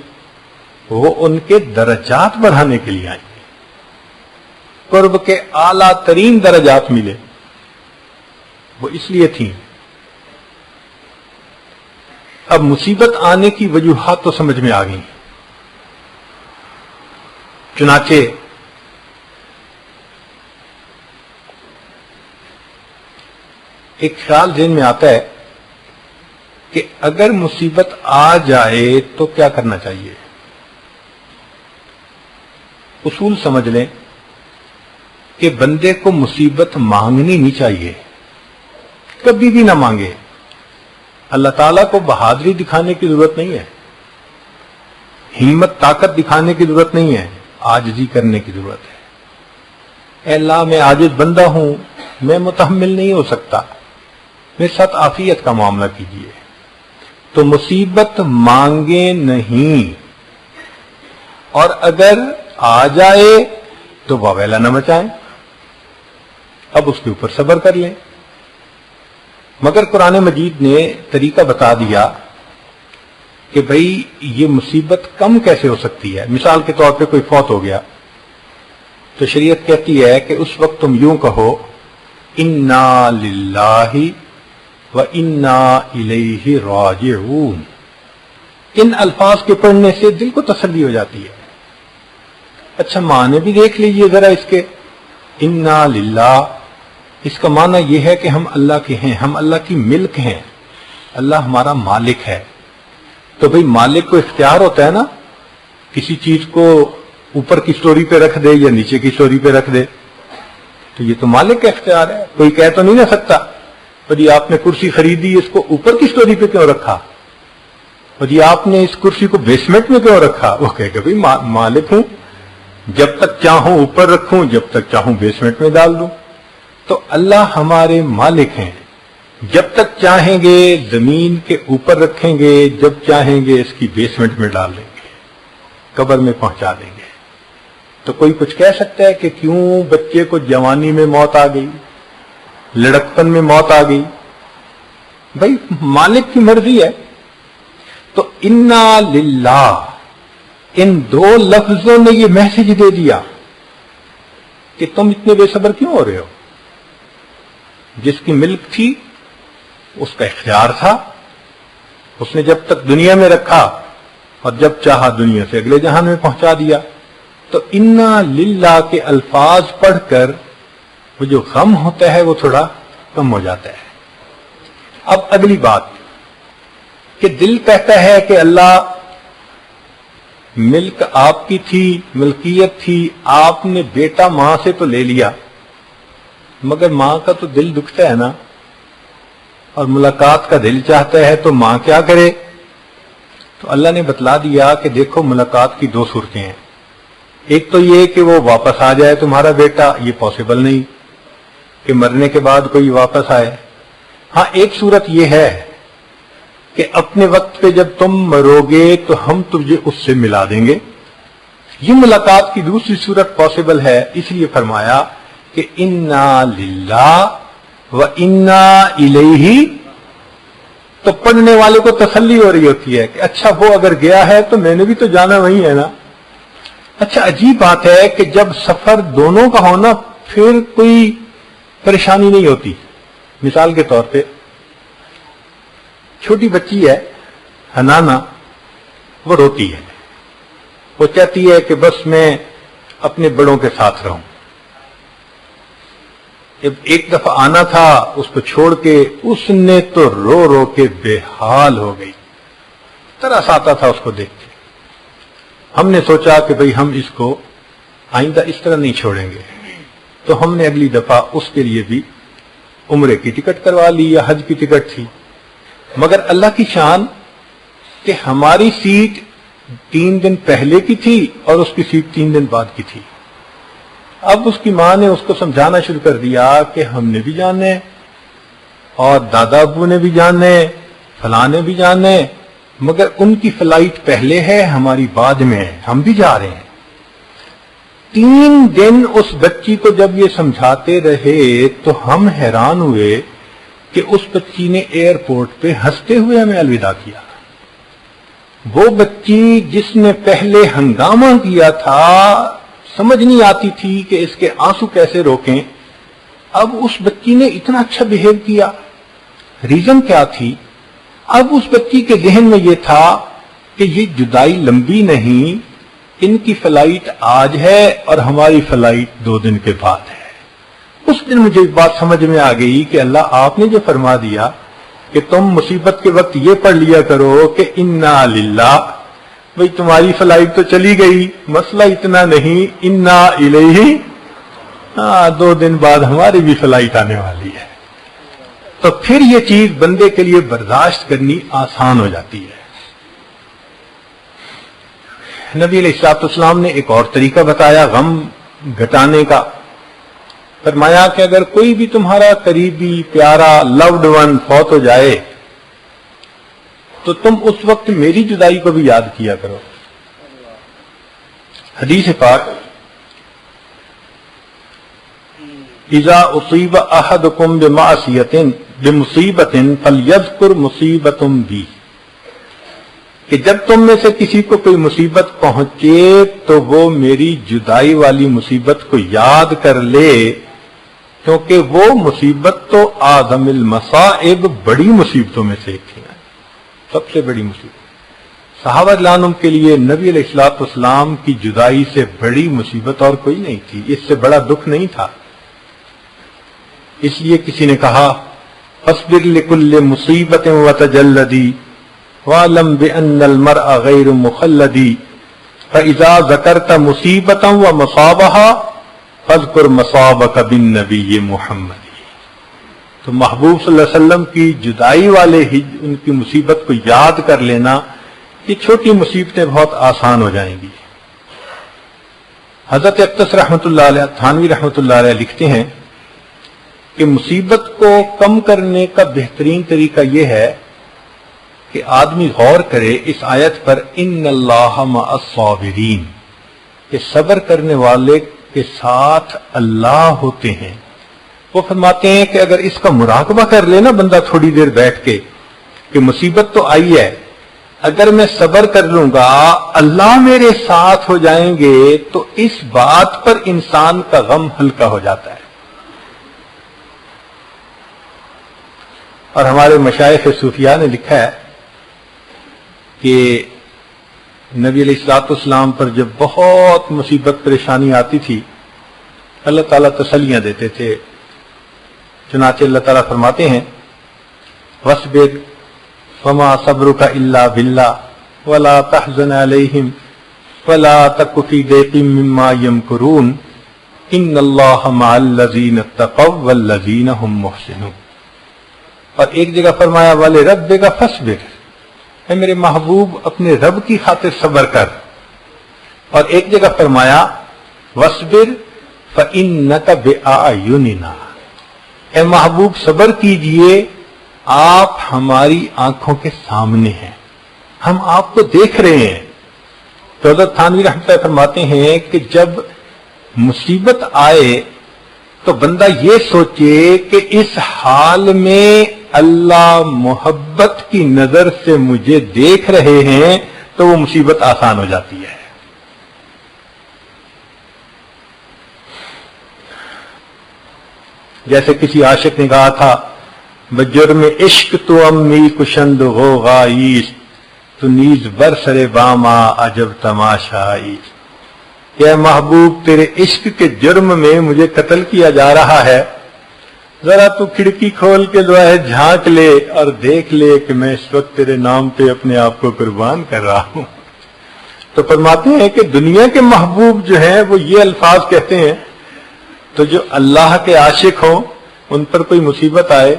وہ ان کے درجات بڑھانے کے لیے آئیں، قرب کے اعلیٰ ترین درجات ملے، وہ اس لیے تھیں. اب مصیبت آنے کی وجوہات تو سمجھ میں آ گئی. چنانچہ ایک خیال ذہن میں آتا ہے کہ اگر مصیبت آ جائے تو کیا کرنا چاہیے. اصول سمجھ لیں کہ بندے کو مصیبت مانگنی نہیں چاہیے، کبھی بھی نہ مانگے. اللہ تعالیٰ کو بہادری دکھانے کی ضرورت نہیں ہے، ہمت طاقت دکھانے کی ضرورت نہیں ہے، عاجزی کرنے کی ضرورت ہے. اے اللہ میں عاجز بندہ ہوں، میں متحمل نہیں ہو سکتا، میرے ساتھ عافیت کا معاملہ کیجیے. تو مصیبت مانگے نہیں، اور اگر آ جائے تو واویلا نہ مچائیں، اب اس کے اوپر صبر کر لیں. مگر قرآن مجید نے طریقہ بتا دیا کہ بھئی یہ مصیبت کم کیسے ہو سکتی ہے. مثال کے طور پہ کوئی فوت ہو گیا تو شریعت کہتی ہے کہ اس وقت تم یوں کہو انا للہ و انا الیہ راجعون. ان الفاظ کے پڑھنے سے دل کو تسلی ہو جاتی ہے. اچھا معنی بھی دیکھ لیجئے ذرا اس کے. انا للہ، اس کا معنی یہ ہے کہ ہم اللہ کے ہیں، ہم اللہ کی ملک ہیں، اللہ ہمارا مالک ہے. تو بھئی مالک کو اختیار ہوتا ہے نا، کسی چیز کو اوپر کی سٹوری پہ رکھ دے یا نیچے کی سٹوری پہ رکھ دے. تو یہ تو مالک کا اختیار ہے. کوئی کہہ تو نہیں نہ سکتا اور یہ آپ نے کرسی خریدی اس کو اوپر کی سٹوری پہ کیوں رکھا، اور یہ آپ نے اس کرسی کو بیسمنٹ میں کیوں رکھا. وہ کہے گا بھئی مالک ہوں، جب تک چاہوں اوپر رکھوں، جب تک چاہوں بیسمنٹ میں ڈال دوں. تو اللہ ہمارے مالک ہیں، جب تک چاہیں گے زمین کے اوپر رکھیں گے، جب چاہیں گے اس کی بیسمنٹ میں ڈال دیں گے، قبر میں پہنچا دیں گے. تو کوئی کچھ کہہ سکتا ہے کہ کیوں بچے کو جوانی میں موت آ گئی، لڑکپن میں موت آ گئی؟ بھائی مالک کی مرضی ہے. تو انا للہ، ان دو لفظوں نے یہ میسج دے دیا کہ تم اتنے بے صبر کیوں ہو رہے ہو. جس کی ملک تھی اس کا اختیار تھا، اس نے جب تک دنیا میں رکھا اور جب چاہا دنیا سے اگلے جہان میں پہنچا دیا. تو انا للہ کے الفاظ پڑھ کر وہ جو غم ہوتا ہے وہ تھوڑا کم ہو جاتا ہے. اب اگلی بات کہ دل کہتا ہے کہ اللہ ملک آپ کی تھی، ملکیت تھی، آپ نے بیٹا ماں سے تو لے لیا، مگر ماں کا تو دل دکھتا ہے نا، اور ملاقات کا دل چاہتا ہے تو ماں کیا کرے. تو اللہ نے بتلا دیا کہ دیکھو ملاقات کی دو صورتیں ہیں. ایک تو یہ کہ وہ واپس آ جائے تمہارا بیٹا، یہ پاسبل نہیں کہ مرنے کے بعد کوئی واپس آئے. ہاں ایک صورت یہ ہے کہ اپنے وقت پہ جب تم مرو گے تو ہم تجھے اس سے ملا دیں گے. یہ ملاقات کی دوسری صورت پاسبل ہے. اس لیے فرمایا کہ انا للہ و انا الیہ. تو پڑھنے والے کو تسلی ہو رہی ہوتی ہے کہ اچھا وہ اگر گیا ہے تو میں نے بھی تو جانا وہی ہے نا. اچھا عجیب بات ہے کہ جب سفر دونوں کا ہونا پھر کوئی پریشانی نہیں ہوتی. مثال کے طور پہ چھوٹی بچی ہے حنانا، وہ روتی ہے، وہ چاہتی ہے کہ بس میں اپنے بڑوں کے ساتھ رہوں. جب ایک دفعہ آنا تھا اس کو چھوڑ کے اس نے تو رو رو کے بے حال ہو گئی، ترس آتا تھا اس کو دیکھ کے. ہم نے سوچا کہ بھئی ہم اس کو آئندہ اس طرح نہیں چھوڑیں گے، تو ہم نے اگلی دفعہ اس کے لیے بھی عمرے کی ٹکٹ کروا لی یا حج کی ٹکٹ تھی. مگر اللہ کی شان کہ ہماری سیٹ 3 دن پہلے کی تھی اور اس کی سیٹ 3 دن بعد کی تھی. اب اس کی ماں نے اس کو سمجھانا شروع کر دیا کہ ہم نے بھی جانے اور دادا ابو نے بھی جانے، فلاں نے بھی جانے، مگر ان کی فلائٹ پہلے ہے ہماری بعد میں ہے، ہم بھی جا رہے ہیں. 3 دن اس بچی کو جب یہ سمجھاتے رہے تو ہم حیران ہوئے کہ اس بچی نے ایئرپورٹ پہ ہنستے ہوئے ہمیں الوداع کیا. وہ بچی جس نے پہلے ہنگامہ کیا تھا، سمجھ نہیں آتی تھی کہ اس کے آنسو کیسے روکیں، اب اس بچی نے اتنا اچھا بہیو کیا. ریزن کیا تھی؟ اب اس بچی کے ذہن میں یہ تھا کہ یہ جدائی لمبی نہیں، ان کی فلائٹ آج ہے اور ہماری فلائٹ 2 دن کے بعد ہے. اس دن مجھے ایک بات سمجھ میں آ گئی کہ اللہ آپ نے جو فرما دیا کہ تم مصیبت کے وقت یہ پڑھ لیا کرو کہ انا للہ، بھئی تمہاری فلائٹ تو چلی گئی، مسئلہ اتنا نہیں، انا الیہ، 2 دن بعد ہماری بھی فلائٹ آنے والی ہے. تو پھر یہ چیز بندے کے لیے برداشت کرنی آسان ہو جاتی ہے. نبی علیہ الصلوۃ والسلام نے ایک اور طریقہ بتایا غم گھٹانے کا. فرمایا کہ اگر کوئی بھی تمہارا قریبی پیارا لوڈ ون فوت ہو جائے تو تم اس وقت میری جدائی کو بھی یاد کیا کرو. حدیث پاک اذا اصیب احدکم بمعصیۃ بمصیبۃ فلیذکر مصیبۃ بی، کہ جب تم میں سے کسی کو کوئی مصیبت پہنچے تو وہ میری جدائی والی مصیبت کو یاد کر لے، کیونکہ وہ مصیبت تو اعظم المصائب، بڑی مصیبتوں میں سے ایک ہے، سب سے بڑی مصیبت. صحابہ رضوان عنہم کے لیے نبی علیہ الصلوۃ والسلام کی جدائی سے بڑی مصیبت اور کوئی نہیں تھی، اس سے بڑا دکھ نہیں تھا. اس لیے کسی نے کہا فاصبر لکل مصیبت وتجلدی وَعْلَمْ بِأَنَّ الْمَرْءَ غَيْرُ مُخَلَّدِ فَإِذَا ذَكَرْتَ مُصِيبَةً وَمَصَابَهَا فَاذْكُرْ مَصَابَكَ بِالنَّبِيِّ مُحَمَّدِ. تو محبوب صلی اللہ علیہ وسلم کی جدائی والے ہی ان کی مصیبت کو یاد کر لینا، یہ چھوٹی مصیبتیں بہت آسان ہو جائیں گی. حضرت اقتص رحمۃ اللہ علیہ تھانوی رحمۃ اللہ علیہ لکھتے ہیں کہ مصیبت کو کم کرنے کا بہترین طریقہ یہ ہے کہ آدمی غور کرے اس آیت پر ان اللہ مع الصابرین، کہ صبر کرنے والے کے ساتھ اللہ ہوتے ہیں. وہ فرماتے ہیں کہ اگر اس کا مراقبہ کر لے نا بندہ تھوڑی دیر بیٹھ کے کہ مصیبت تو آئی ہے، اگر میں صبر کر لوں گا اللہ میرے ساتھ ہو جائیں گے، تو اس بات پر انسان کا غم ہلکا ہو جاتا ہے. اور ہمارے مشائخ صوفیاء نے لکھا ہے کہ نبی علیہ الصلوۃ والسلام پر جب بہت مصیبت پریشانی آتی تھی اللہ تعالیٰ تسلیاں دیتے تھے. چنانچہ اللہ تعالیٰ فرماتے ہیں وَاصْبِرْ وَمَا صَبْرُكَ إِلَّا بِاللَّهِ وَلَا تَحْزَنْ عَلَيْهِمْ وَلَا تَكُ فِي ضَيْقٍ مِّمَّا يَمْكُرُونَ إِنَّ اللَّهَ مَعَ الَّذِينَ اتَّقَوْا وَالَّذِينَ هُمْ مُحْسِنُونَ. اور ایک جگہ فرمایا وَلِرَبِّكَ فَاصْبِرْ، اے میرے محبوب اپنے رب کی خاطر صبر کر. اور ایک جگہ فرمایا وَاصْبِرْ فَإِنَّكَ بِأَعْيُنِنَا، اے محبوب صبر کیجئے، آپ ہماری آنکھوں کے سامنے ہیں، ہم آپ کو دیکھ رہے ہیں. تو حضرت تھانوی رحمۃ اللہ فرماتے ہیں کہ جب مصیبت آئے تو بندہ یہ سوچے کہ اس حال میں اللہ محبت کی نظر سے مجھے دیکھ رہے ہیں تو وہ مصیبت آسان ہو جاتی ہے. جیسے کسی عاشق نے کہا تھا بجرم عشق تو امی کشند ہو غائیس تو نیز برسر باما عجب تماشائی. کہ اے محبوب تیرے عشق کے جرم میں مجھے قتل کیا جا رہا ہے، ذرا تو کھڑکی کھول کے جو ہے جھانک لے اور دیکھ لے کہ میں اس وقت تیرے نام پہ اپنے آپ کو قربان کر رہا ہوں. تو فرماتے ہیں کہ دنیا کے محبوب جو ہیں وہ یہ الفاظ کہتے ہیں، تو جو اللہ کے عاشق ہوں ان پر کوئی مصیبت آئے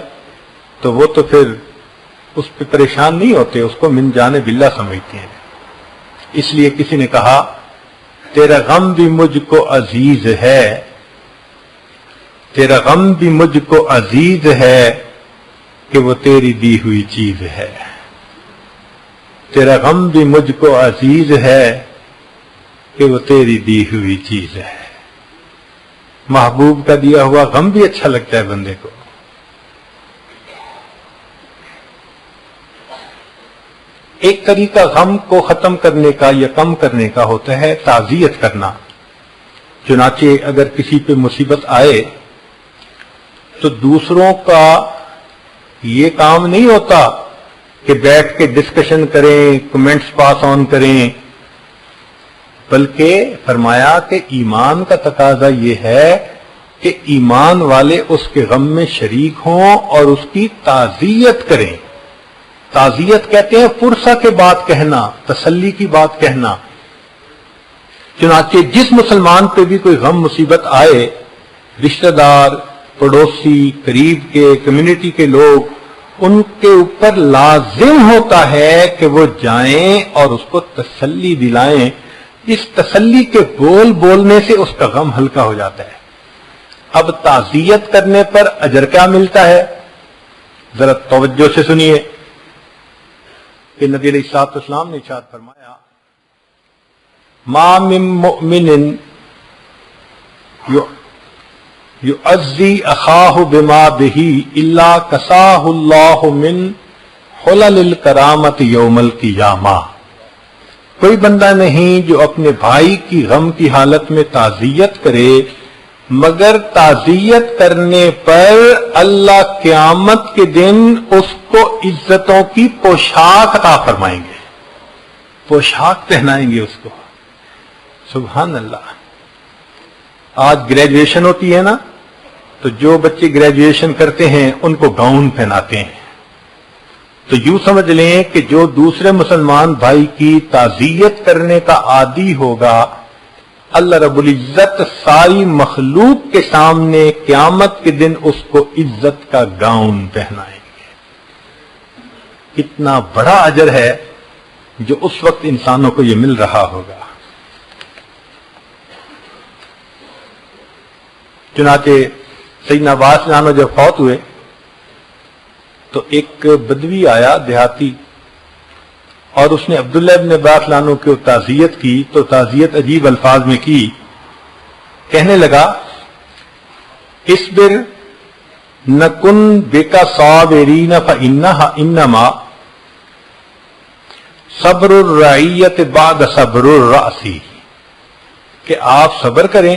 تو وہ تو پھر اس پہ پریشان نہیں ہوتے، اس کو من جانب اللہ سمجھتے ہیں. اس لیے کسی نے کہا تیرا غم بھی مجھ کو عزیز ہے، تیرا غم بھی مجھ کو عزیز ہے کہ وہ تیری دی ہوئی چیز ہے. تیرا غم بھی مجھ کو عزیز ہے کہ وہ تیری دی ہوئی چیز ہے. محبوب کا دیا ہوا غم بھی اچھا لگتا ہے بندے کو. ایک طریقہ غم کو ختم کرنے کا یا کم کرنے کا ہوتا ہے تعزیت کرنا. چنانچہ اگر کسی پہ مصیبت آئے تو دوسروں کا یہ کام نہیں ہوتا کہ بیٹھ کے ڈسکشن کریں، کمنٹس پاس آن کریں، بلکہ فرمایا کہ ایمان کا تقاضا یہ ہے کہ ایمان والے اس کے غم میں شریک ہوں اور اس کی تعزیت کریں. تعزیت کہتے ہیں فرصہ کے بات کہنا، تسلی کی بات کہنا. چنانچہ جس مسلمان پہ بھی کوئی غم مصیبت آئے، رشتہ دار، پڑوسی، قریب کے، کمیونٹی کے لوگ، ان کے اوپر لازم ہوتا ہے کہ وہ جائیں اور اس کو تسلی دلائیں. اس تسلی کے بول بولنے سے اس کا غم ہلکا ہو جاتا ہے. اب تعزیت کرنے پر اجر کیا ملتا ہے؟ ذرا توجہ سے سنیے کہ نبی علیہ الصلوۃ والسلام نے ارشاد فرمایا ما من مؤمن یعزی اخاہ بما بہ الا کساہ اللہ من حلل الکرامت یوم القیامہ. کوئی بندہ نہیں جو اپنے بھائی کی غم کی حالت میں تعزیت کرے مگر تعزیت کرنے پر اللہ قیامت کے دن اس کو عزتوں کی پوشاک عطا فرمائیں گے، پوشاک پہنائیں گے اس کو. سبحان اللہ. آج گریجویشن ہوتی ہے نا، تو جو بچے گریجویشن کرتے ہیں ان کو گاؤن پہناتے ہیں. تو یوں سمجھ لیں کہ جو دوسرے مسلمان بھائی کی تعزیت کرنے کا عادی ہوگا، اللہ رب العزت ساری مخلوق کے سامنے قیامت کے دن اس کو عزت کا گاؤن پہنائیں گے. کتنا بڑا اجر ہے جو اس وقت انسانوں کو یہ مل رہا ہوگا. چنانچہ سیدنا عباس نانو جب فوت ہوئے تو ایک بدوی آیا دیہاتی، اور اس نے عبداللہ ابن عباس لانو کی تعزیت کی. تو تعزیت عجیب الفاظ میں کی، کہنے لگا اصبر نکن بک صابرین فانما صبر الرعیت بعد صبر الراسی، کہ آپ صبر کریں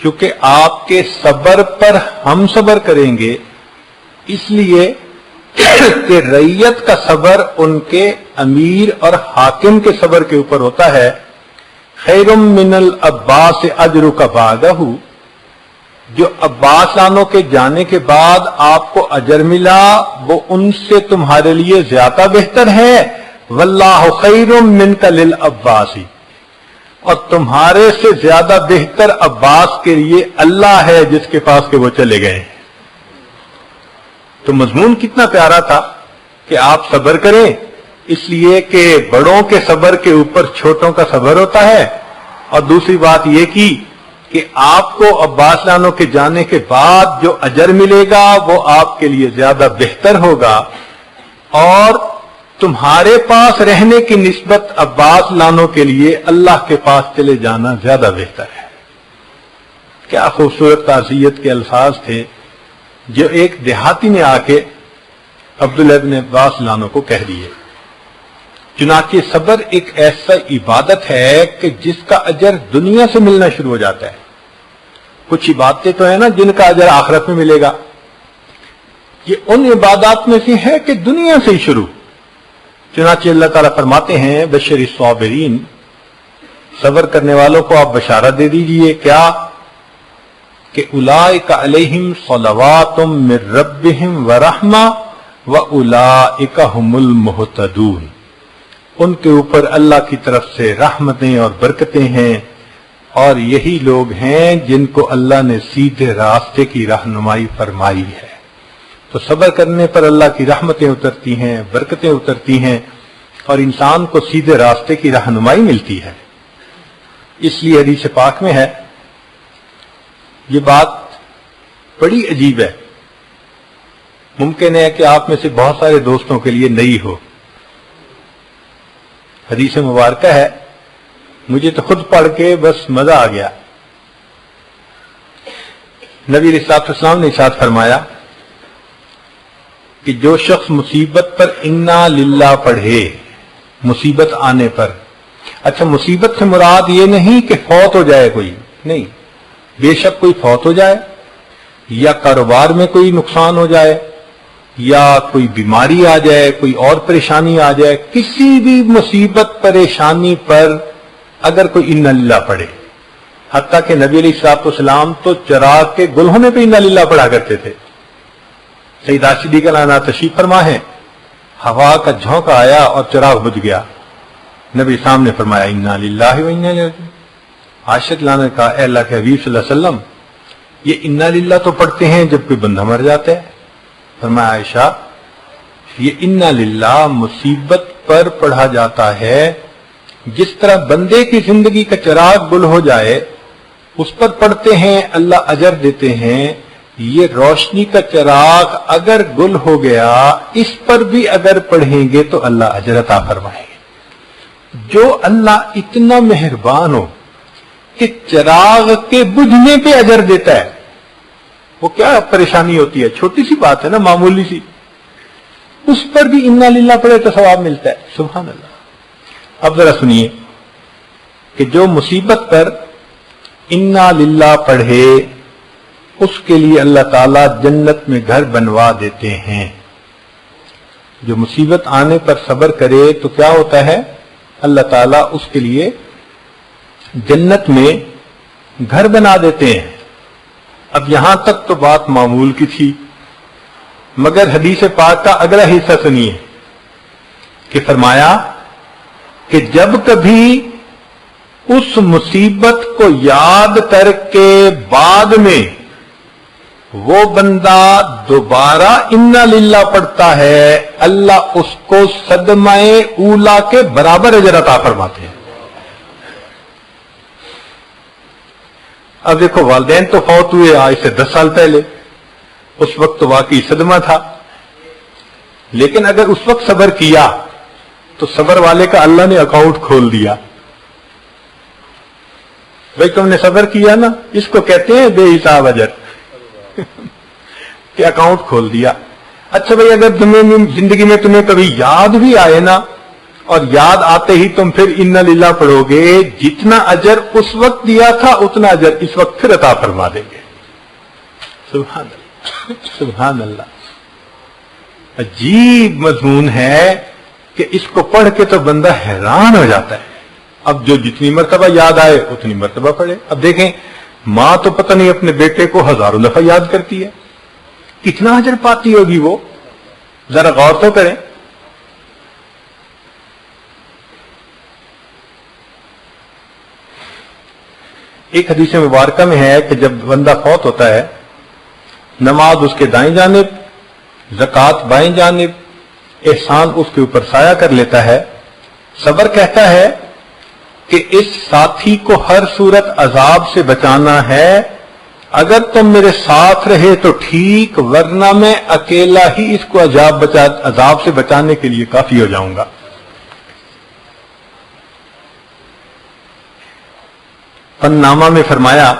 کیونکہ آپ کے صبر پر ہم صبر کریں گے. اس لیے کہ رعیت کا صبر ان کے امیر اور حاکم کے صبر کے اوپر ہوتا ہے. خیر من العباس اجرک بعدہ، جو عباس لانو کے جانے کے بعد آپ کو اجر ملا وہ ان سے تمہارے لیے زیادہ بہتر ہے. واللہ خیر منک للعباس، اور تمہارے سے زیادہ بہتر عباس کے لیے اللہ ہے جس کے پاس کہ وہ چلے گئے. تو مضمون کتنا پیارا تھا کہ آپ صبر کریں، اس لیے کہ بڑوں کے صبر کے اوپر چھوٹوں کا صبر ہوتا ہے. اور دوسری بات یہ کی کہ آپ کو عباس لانو کے جانے کے بعد جو اجر ملے گا وہ آپ کے لیے زیادہ بہتر ہوگا، اور تمہارے پاس رہنے کی نسبت عباس لانو کے لیے اللہ کے پاس چلے جانا زیادہ بہتر ہے. کیا خوبصورت تعزیت کے الفاظ تھے جو ایک دیہاتی نے آ کے عبداللہ بن عباس لانو کو کہہ دیے. چنانچہ صبر ایک ایسا عبادت ہے کہ جس کا اجر دنیا سے ملنا شروع ہو جاتا ہے. کچھ عبادتیں تو ہیں نا جن کا اجر آخرت میں ملے گا، یہ ان عبادات میں سے ہے کہ دنیا سے ہی شروع. چنانچہ اللہ تعالیٰ فرماتے ہیں بشر الصابرین، صبر کرنے والوں کو آپ بشارت دے دیجئے کیا کہ اولئک علیہم صلوات من ربہم ورحمہ واولئک ھم المہتدون، ان کے اوپر اللہ کی طرف سے رحمتیں اور برکتیں ہیں اور یہی لوگ ہیں جن کو اللہ نے سیدھے راستے کی رہنمائی فرمائی ہے. تو صبر کرنے پر اللہ کی رحمتیں اترتی ہیں، برکتیں اترتی ہیں اور انسان کو سیدھے راستے کی رہنمائی ملتی ہے. اس لیے حدیث پاک میں ہے، یہ بات بڑی عجیب ہے، ممکن ہے کہ آپ میں سے بہت سارے دوستوں کے لیے نئی ہو. حدیث مبارکہ ہے، مجھے تو خود پڑھ کے بس مزہ آ گیا. نبی علیہ الصلوۃ والسلام نے ارشاد فرمایا کہ جو شخص مصیبت پر انا للہ پڑھے، مصیبت آنے پر، اچھا مصیبت سے مراد یہ نہیں کہ فوت ہو جائے کوئی، نہیں، بے شک کوئی فوت ہو جائے یا کاروبار میں کوئی نقصان ہو جائے یا کوئی بیماری آ جائے، کوئی اور پریشانی آ جائے، کسی بھی مصیبت پریشانی پر اگر کوئی انا للہ پڑھے، حتیٰ کہ نبی علیہ الصلوۃ والسلام تو چراغ کے گل ہونے پہ انا للہ پڑھا کرتے تھے. سیدہ صدیقہ عنہا تشریف فرما ہے، ہوا کا جھونکا آیا اور چراغ بجھ گیا، نبی صاحب نے فرمایا انا للہ و انا الیہ راجعون. عائشہ نے کہا اے اللہ کے حبیب صلی اللہ علیہ وسلم، یہ انا للہ تو پڑھتے ہیں جب کوئی بندہ مر جاتا ہے. فرمایا عائشہ یہ انا للہ مصیبت پر پڑھا جاتا ہے، جس طرح بندے کی زندگی کا چراغ گل ہو جائے اس پر پڑھتے ہیں اللہ اجر دیتے ہیں، یہ روشنی کا چراغ اگر گل ہو گیا اس پر بھی اگر پڑھیں گے تو اللہ اجر عطا فرمائیں گے. جو اللہ اتنا مہربان ہو کہ چراغ کے بجھنے پہ اجر دیتا ہے، وہ کیا پریشانی ہوتی ہے، چھوٹی سی بات ہے نا، معمولی سی، اس پر بھی انا للہ پڑھے تو ثواب ملتا ہے. سبحان اللہ. اب ذرا سنیے کہ جو مصیبت پر انا للہ پڑھے اس کے لیے اللہ تعالیٰ جنت میں گھر بنوا دیتے ہیں. جو مصیبت آنے پر صبر کرے تو کیا ہوتا ہے، اللہ تعالیٰ اس کے لیے جنت میں گھر بنا دیتے ہیں. اب یہاں تک تو بات معمول کی تھی، مگر حدیث پاک کا اگلا حصہ سنیے کہ فرمایا کہ جب کبھی اس مصیبت کو یاد کر کے بعد میں وہ بندہ دوبارہ انا للہ پڑھتا ہے، اللہ اس کو صدمہ اولا کے برابر اجر عطا فرماتے ہیں. اب دیکھو والدین تو فوت ہوئے آج سے 10 سال پہلے، اس وقت تو واقعی صدمہ تھا، لیکن اگر اس وقت صبر کیا تو صبر والے کا اللہ نے اکاؤنٹ کھول دیا. بھائی تم نے صبر کیا نا، اس کو کہتے ہیں بے حساب اجر کہ اکاؤنٹ کھول دیا. اچھا بھائی اگر تمہیں زندگی میں تمہیں کبھی یاد بھی آئے نا اور یاد آتے ہی تم پھر انا للہ پڑھو گے، جتنا اجر اس وقت دیا تھا اتنا اجر اس وقت پھر عطا فرما دیں گے. سبحان اللہ سبحان اللہ. عجیب مضمون ہے کہ اس کو پڑھ کے تو بندہ حیران ہو جاتا ہے. اب جو جتنی مرتبہ یاد آئے اتنی مرتبہ پڑھے. اب دیکھیں ماں تو پتہ نہیں اپنے بیٹے کو ہزاروں دفعہ یاد کرتی ہے، کتنا اجر پاتی ہوگی وہ، ذرا غور تو کریں. ایک حدیث مبارکہ میں ہے کہ جب بندہ فوت ہوتا ہے، نماز اس کے دائیں جانب، زکوٰۃ بائیں جانب، احسان اس کے اوپر سایہ کر لیتا ہے. صبر کہتا ہے کہ اس ساتھی کو ہر صورت عذاب سے بچانا ہے، اگر تم میرے ساتھ رہے تو ٹھیک، ورنہ میں اکیلا ہی اس کو عذاب سے بچانے کے لیے کافی ہو جاؤں گا. فن نامہ میں فرمایا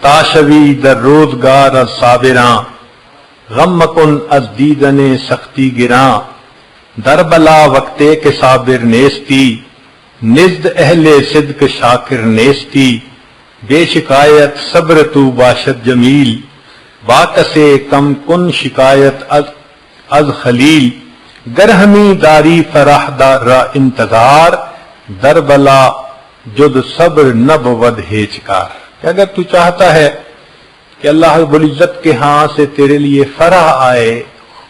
تاشوی در روزگار از صابراں، غم مکن از دیدن سختی گراں، در بلا وقتے کے صابر نیستی، نزد اہل صدق شاکر نیستی، بے شکایت صبر تو باشد جمیل، باکسے کم کن شکایت از خلیل، گر ہمی داری فرح را انتظار، در بلا جد صبر نبود ہیچکار۔ کہ اگر تو چاہتا ہے کہ اللہ رب العزت کے ہاں سے تیرے لیے فرح آئے،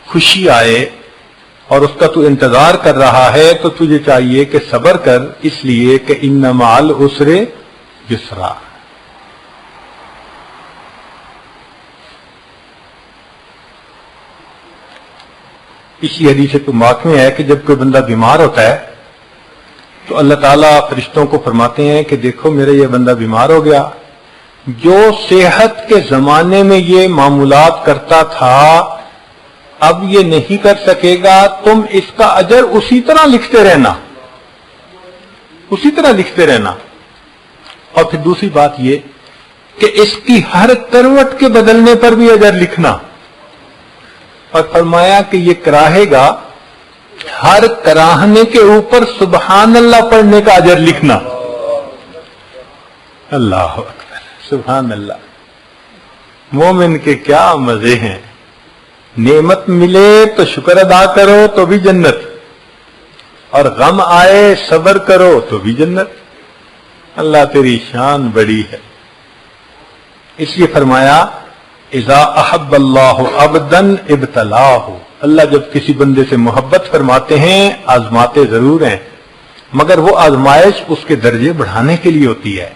خوشی آئے، اور اس کا تو انتظار کر رہا ہے، تو تجھے چاہیے کہ صبر کر، اس لیے کہ ان مع العسر یسرا۔ اسی حدیث پاک میں ہے کہ جب کوئی بندہ بیمار ہوتا ہے تو اللہ تعالیٰ فرشتوں کو فرماتے ہیں کہ دیکھو میرا یہ بندہ بیمار ہو گیا، جو صحت کے زمانے میں یہ معمولات کرتا تھا اب یہ نہیں کر سکے گا، تم اس کا اجر اسی طرح لکھتے رہنا، اسی طرح لکھتے رہنا۔ اور پھر دوسری بات یہ کہ اس کی ہر کروٹ کے بدلنے پر بھی اجر لکھنا، اور فرمایا کہ یہ کراہے گا، ہر کراہنے کے اوپر سبحان اللہ پڑھنے کا اجر لکھنا۔ اللہ اکبر، سبحان اللہ۔ مومن کے کیا مزے ہیں، نعمت ملے تو شکر ادا کرو تو بھی جنت، اور غم آئے صبر کرو تو بھی جنت۔ اللہ تیری شان بڑی ہے۔ اس لیے فرمایا اذا احب اللہ عبدا ابتلاہ، اللہ جب کسی بندے سے محبت فرماتے ہیں آزماتے ضرور ہیں، مگر وہ آزمائش اس کے درجے بڑھانے کے لیے ہوتی ہے،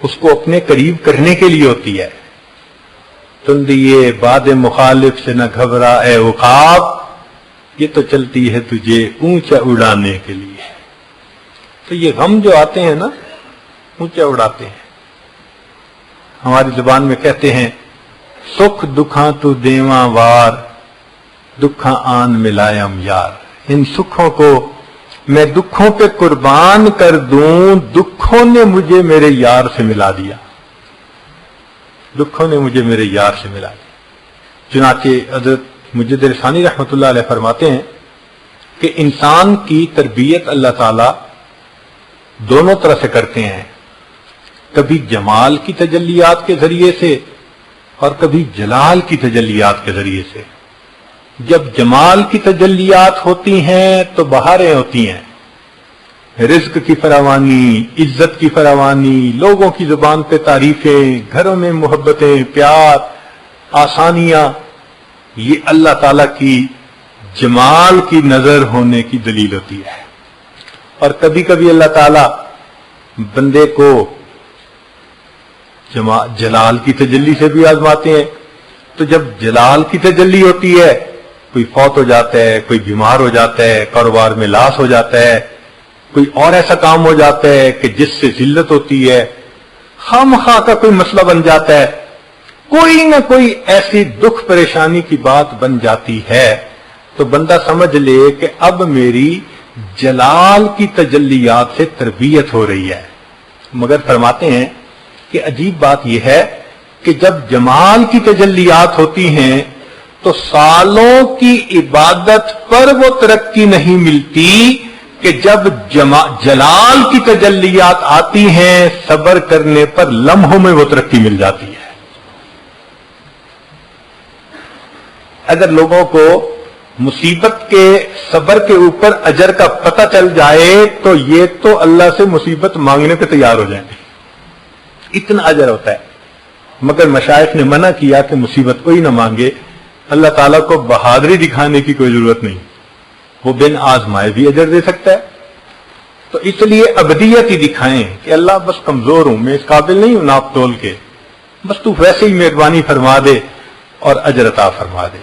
اس کو اپنے قریب کرنے کے لیے ہوتی ہے۔ تندیے باد مخالف سے نہ گھبرا اے عقاب، یہ تو چلتی ہے تجھے اونچا اڑانے کے لیے۔ تو یہ غم جو آتے ہیں نا اونچا اڑاتے ہیں۔ ہماری زبان میں کہتے ہیں سکھ دکھاں تو دیواں وار، دکھاں آن ملائم یار۔ ان سکھوں کو میں دکھوں پہ قربان کر دوں، دکھوں نے مجھے میرے یار سے ملا دیا، دکھوں نے مجھے میرے یار سے ملا دیا۔ چنانچہ حضرت مجد رسانی رحمۃ اللہ علیہ فرماتے ہیں کہ انسان کی تربیت اللہ تعالی دونوں طرح سے کرتے ہیں، کبھی جمال کی تجلیات کے ذریعے سے اور کبھی جلال کی تجلیات کے ذریعے سے۔ جب جمال کی تجلیات ہوتی ہیں تو بہاریں ہوتی ہیں، رزق کی فراوانی، عزت کی فراوانی، لوگوں کی زبان پہ تعریفیں، گھروں میں محبتیں، پیار، آسانیاں، یہ اللہ تعالی کی جمال کی نظر ہونے کی دلیل ہوتی ہے۔ اور کبھی کبھی اللہ تعالی بندے کو جلال کی تجلی سے بھی آزماتے ہیں۔ تو جب جلال کی تجلی ہوتی ہے، کوئی فوت ہو جاتا ہے، کوئی بیمار ہو جاتا ہے، کاروبار میں لاس ہو جاتا ہے، کوئی اور ایسا کام ہو جاتا ہے کہ جس سے ذلت ہوتی ہے، خواہ کا کوئی مسئلہ بن جاتا ہے، کوئی نہ کوئی ایسی دکھ پریشانی کی بات بن جاتی ہے، تو بندہ سمجھ لے کہ اب میری جلال کی تجلیات سے تربیت ہو رہی ہے۔ مگر فرماتے ہیں کہ عجیب بات یہ ہے کہ جب جمال کی تجلیات ہوتی ہیں تو سالوں کی عبادت پر وہ ترقی نہیں ملتی کہ جب جلال کی تجلیات آتی ہیں صبر کرنے پر لمحوں میں وہ ترقی مل جاتی ہے۔ اگر لوگوں کو مصیبت کے صبر کے اوپر اجر کا پتہ چل جائے تو یہ تو اللہ سے مصیبت مانگنے پہ تیار ہو جائیں گے، اتنا اجر ہوتا ہے۔ مگر مشائخ نے منع کیا کہ مصیبت کوئی نہ مانگے، اللہ تعالیٰ کو بہادری دکھانے کی کوئی ضرورت نہیں، وہ بن آزمائے بھی اجر دے سکتا ہے۔ تو اس لیے ابدیت ہی دکھائیں کہ اللہ بس کمزور ہوں، میں اس قابل نہیں ہوں ناپ تول کے، بس تو ویسے ہی مہربانی فرما دے اور اجر عطا فرما دے۔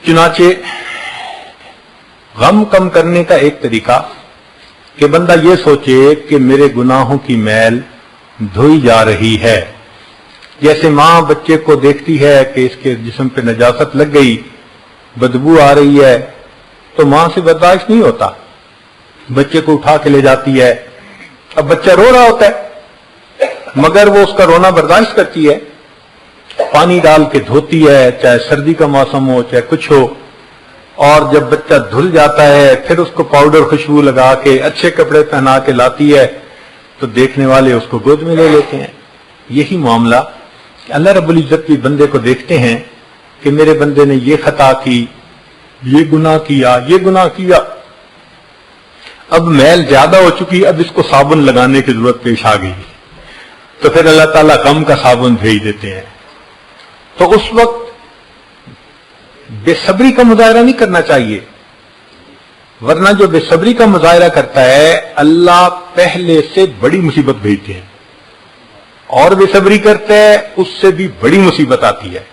چنانچہ غم کم کرنے کا ایک طریقہ کہ بندہ یہ سوچے کہ میرے گناہوں کی میل دھوئی جا رہی ہے۔ جیسے ماں بچے کو دیکھتی ہے کہ اس کے جسم پہ نجاست لگ گئی، بدبو آ رہی ہے، تو ماں سے برداشت نہیں ہوتا، بچے کو اٹھا کے لے جاتی ہے، اب بچہ رو رہا ہوتا ہے مگر وہ اس کا رونا برداشت کرتی ہے، پانی ڈال کے دھوتی ہے، چاہے سردی کا موسم ہو چاہے کچھ ہو، اور جب بچہ دھل جاتا ہے پھر اس کو پاؤڈر خوشبو لگا کے اچھے کپڑے پہنا کے لاتی ہے تو دیکھنے والے اس کو گود میں لے لیتے ہیں۔ یہی معاملہ اللہ رب العزت بھی بندے کو دیکھتے ہیں کہ میرے بندے نے یہ خطا کی، یہ گناہ کیا، یہ گناہ کیا، اب میل زیادہ ہو چکی، اب اس کو صابن لگانے کی ضرورت پیش آ گئی، تو پھر اللہ تعالیٰ غم کا صابن بھیج دیتے ہیں۔ تو اس وقت بے صبری کا مظاہرہ نہیں کرنا چاہیے، ورنہ جو بے صبری کا مظاہرہ کرتا ہے اللہ پہلے سے بڑی مصیبت بھیجتے ہیں، اور بے صبری کرتا ہے اس سے بھی بڑی مصیبت آتی ہے۔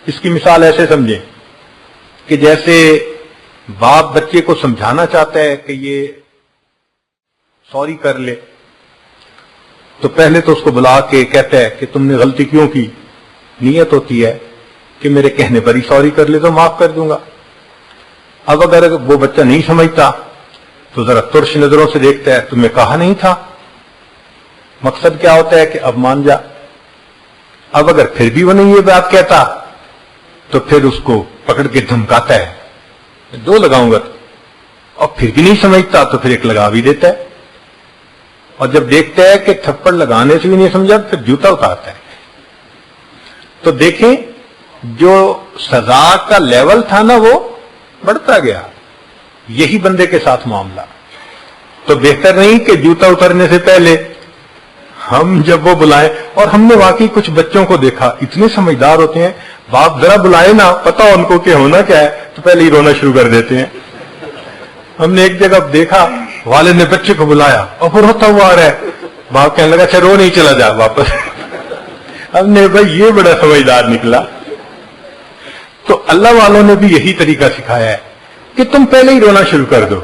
اس کی مثال ایسے سمجھیں کہ جیسے باپ بچے کو سمجھانا چاہتا ہے کہ یہ سوری کر لے، تو پہلے تو اس کو بلا کے کہتا ہے کہ تم نے غلطی کیوں کی، نیت ہوتی ہے کہ میرے کہنے پر ہی سوری کر لے تو معاف کر دوں گا۔ اب اگر وہ بچہ نہیں سمجھتا تو ذرا ترش نظروں سے دیکھتا ہے، تمہیں کہا نہیں تھا، مقصد کیا ہوتا ہے کہ اب مان جا۔ اب اگر پھر بھی وہ نہیں یہ بات کہتا تو پھر اس کو پکڑ کے دھمکاتا ہے، دو لگاؤں گا، اور پھر بھی نہیں سمجھتا تو پھر ایک لگا بھی دیتا ہے، اور جب دیکھتا ہے کہ تھپڑ لگانے سے بھی نہیں سمجھا پھر جوتا اتارتا ہے۔ تو دیکھیں جو سزا کا لیول تھا نا وہ بڑھتا گیا، یہی بندے کے ساتھ معاملہ۔ تو بہتر نہیں کہ جوتا اترنے سے پہلے ہم جب وہ بلائیں، اور ہم نے واقعی کچھ بچوں کو دیکھا اتنے سمجھدار ہوتے ہیں، باپ ذرا بلائے نا، پتا ان کو کہ ہونا کیا ہے تو پہلے ہی رونا شروع کر دیتے ہیں۔ ہم نے ایک جگہ دیکھا والد نے بچے کو بلایا اور وہ روتا ہوا آ رہا ہے، باپ کہنے لگا اچھا رو نہیں، چلا جا واپس۔ ہم نے بھائی یہ بڑا سمجھدار نکلا۔ تو اللہ والوں نے بھی یہی طریقہ سکھایا ہے کہ تم پہلے ہی رونا شروع کر دو،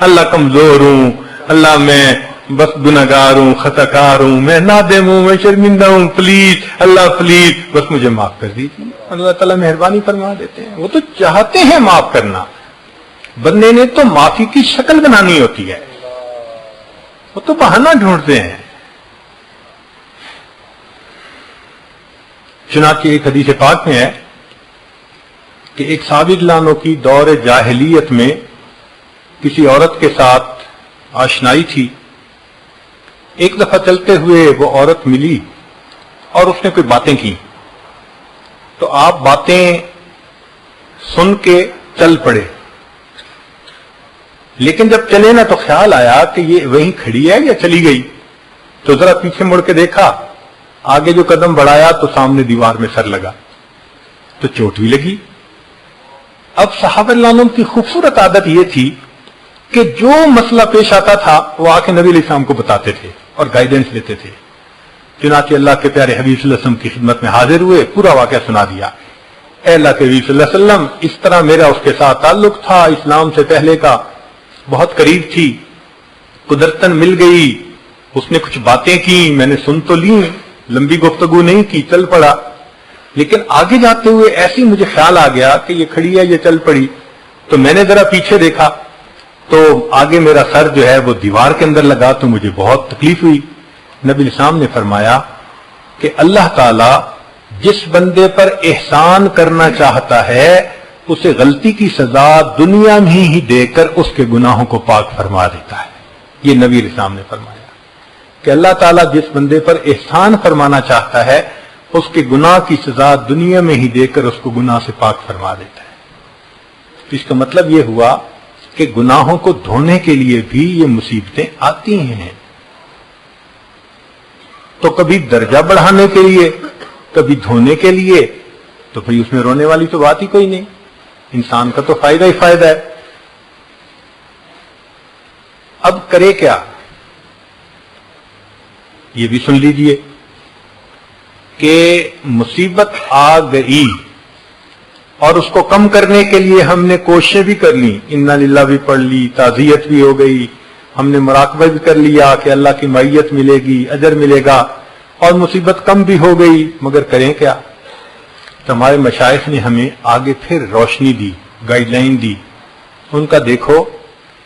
اللہ کمزور ہوں، اللہ میں بس گناہگار ہوں، خطا کار ہوں، میں نادم ہوں، میں شرمندہ ہوں، پلیز اللہ پلیز بس مجھے معاف کر دیجیے۔ اللہ تعالیٰ مہربانی فرما دیتے ہیں، وہ تو چاہتے ہیں معاف کرنا، بندے نے تو معافی کی شکل بنانی ہوتی ہے، وہ تو بہانہ ڈھونڈتے ہیں۔ چنانچہ ایک حدیث پاک میں ہے کہ ایک صحابی لانوں کی دور جاہلیت میں کسی عورت کے ساتھ آشنائی تھی۔ ایک دفعہ چلتے ہوئے وہ عورت ملی اور اس نے کوئی باتیں کی، تو آپ باتیں سن کے چل پڑے، لیکن جب چلے نا تو خیال آیا کہ یہ وہیں کھڑی ہے یا چلی گئی، تو ذرا پیچھے مڑ کے دیکھا، آگے جو قدم بڑھایا تو سامنے دیوار میں سر لگا، تو چوٹ بھی لگی۔ اب صحابہ رضوان کی خوبصورت عادت یہ تھی کہ جو مسئلہ پیش آتا تھا وہ آ کے نبی علیہ السلام کو بتاتے تھے اور گائیڈنس لیتے تھے۔ چنانچہ اللہ کے پیارے حبیب صلی اللہ علیہ وسلم کی خدمت میں حاضر ہوئے، پورا واقعہ سنا دیا۔ اے اللہ کے حبیب صلی اللہ علیہ وسلم، اس طرح میرا اس کے ساتھ تعلق تھا اسلام سے پہلے کا، بہت قریب تھی، قدرتاً مل گئی، اس نے کچھ باتیں کی، میں نے سن تو لی، لمبی گفتگو نہیں کی، چل پڑا، لیکن آگے جاتے ہوئے ایسی مجھے خیال آ گیا کہ یہ کھڑی ہے، یہ چل پڑی، تو میں نے ذرا پیچھے دیکھا تو آگے میرا سر جو ہے وہ دیوار کے اندر لگا، تو مجھے بہت تکلیف ہوئی۔ نبی الاسلام نے فرمایا کہ اللہ تعالی جس بندے پر احسان کرنا چاہتا ہے اسے غلطی کی سزا دنیا میں ہی دے کر اس کے گناہوں کو پاک فرما دیتا ہے۔ یہ نبی الاسلام نے فرمایا کہ اللہ تعالیٰ جس بندے پر احسان فرمانا چاہتا ہے اس کے گناہ کی سزا دنیا میں ہی دے کر اس کو گناہ سے پاک فرما دیتا ہے۔ تو اس کا مطلب یہ ہوا کہ گناہوں کو دھونے کے لیے بھی یہ مصیبتیں آتی ہیں، تو کبھی درجہ بڑھانے کے لیے، کبھی دھونے کے لیے، تو پھر اس میں رونے والی تو بات ہی کوئی نہیں، انسان کا تو فائدہ ہی فائدہ ہے۔ اب کرے کیا، یہ بھی سن لیجئے کہ مصیبت آ گئی اور اس کو کم کرنے کے لیے ہم نے کوششیں بھی کر لی، انا للہ بھی پڑھ لی، تعزیت بھی ہو گئی، ہم نے مراقبہ بھی کر لیا کہ اللہ کی معیت ملے گی، اجر ملے گا، اور مصیبت کم بھی ہو گئی، مگر کریں کیا؟ تو ہمارے مشائخ نے ہمیں آگے پھر روشنی دی، گائیڈ لائن دی، ان کا دیکھو،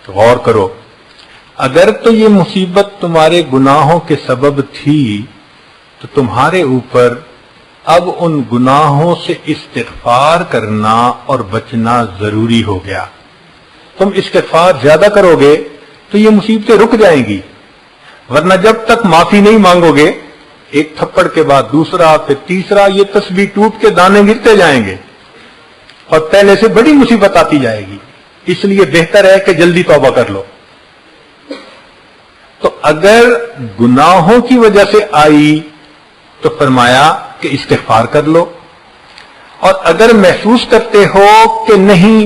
غور کرو۔ اگر تو یہ مصیبت تمہارے گناہوں کے سبب تھی تو تمہارے اوپر اب ان گناہوں سے استغفار کرنا اور بچنا ضروری ہو گیا. تم استغفار زیادہ کرو گے تو یہ مصیبتیں رک جائیں گی، ورنہ جب تک معافی نہیں مانگو گے، ایک تھپڑ کے بعد دوسرا پھر تیسرا، یہ تسبیح ٹوٹ کے دانے گرتے جائیں گے اور پہلے سے بڑی مصیبت آتی جائے گی. اس لیے بہتر ہے کہ جلدی توبہ کر لو. تو اگر گناہوں کی وجہ سے آئی تو فرمایا کہ استغفار کر لو، اور اگر محسوس کرتے ہو کہ نہیں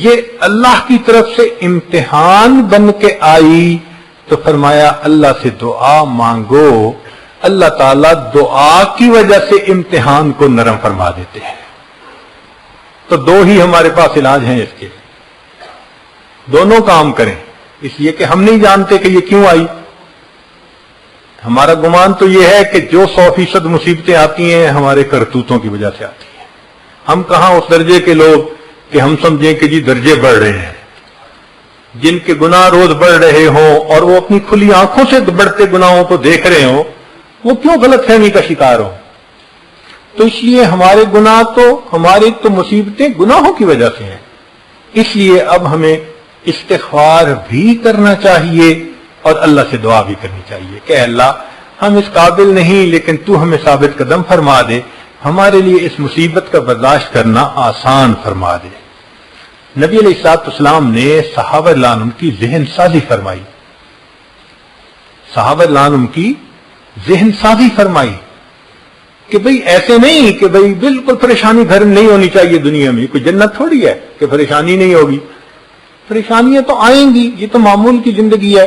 یہ اللہ کی طرف سے امتحان بن کے آئی تو فرمایا اللہ سے دعا مانگو، اللہ تعالیٰ دعا کی وجہ سے امتحان کو نرم فرما دیتے ہیں. تو دو ہی ہمارے پاس علاج ہیں اس کے، دونوں کام کریں. اس لیے کہ ہم نہیں جانتے کہ یہ کیوں آئی. ہمارا گمان تو یہ ہے کہ جو 100% مصیبتیں آتی ہیں ہمارے کرتوتوں کی وجہ سے آتی ہیں. ہم کہاں اس درجے کے لوگ کہ ہم سمجھیں کہ جی درجے بڑھ رہے ہیں. جن کے گناہ روز بڑھ رہے ہوں اور وہ اپنی کھلی آنکھوں سے بڑھتے گناہوں کو دیکھ رہے ہوں، وہ کیوں غلط فہمی کا شکار ہو. تو اس لیے ہمارے گناہ تو ہماری تو مصیبتیں گناہوں کی وجہ سے ہیں. اس لیے اب ہمیں استغفار بھی کرنا چاہیے اور اللہ سے دعا بھی کرنی چاہیے کہ اللہ ہم اس قابل نہیں، لیکن تو ہمیں ثابت قدم فرما دے، ہمارے لیے اس مصیبت کا برداشت کرنا آسان فرما دے. نبی علیہ الصلوۃ والسلام نے صحابہ رضی اللہ عنہم کی ذہن سازی فرمائی. صحابہ رضی اللہ عنہم کی ذہن سازی فرمائی کہ بھئی ایسے نہیں کہ بھئی بالکل پریشانی گھر نہیں ہونی چاہیے دنیا میں. کوئی جنت تھوڑی ہے کہ پریشانی نہیں ہوگی. پریشانیاں تو آئیں گی، یہ تو معمول کی زندگی ہے.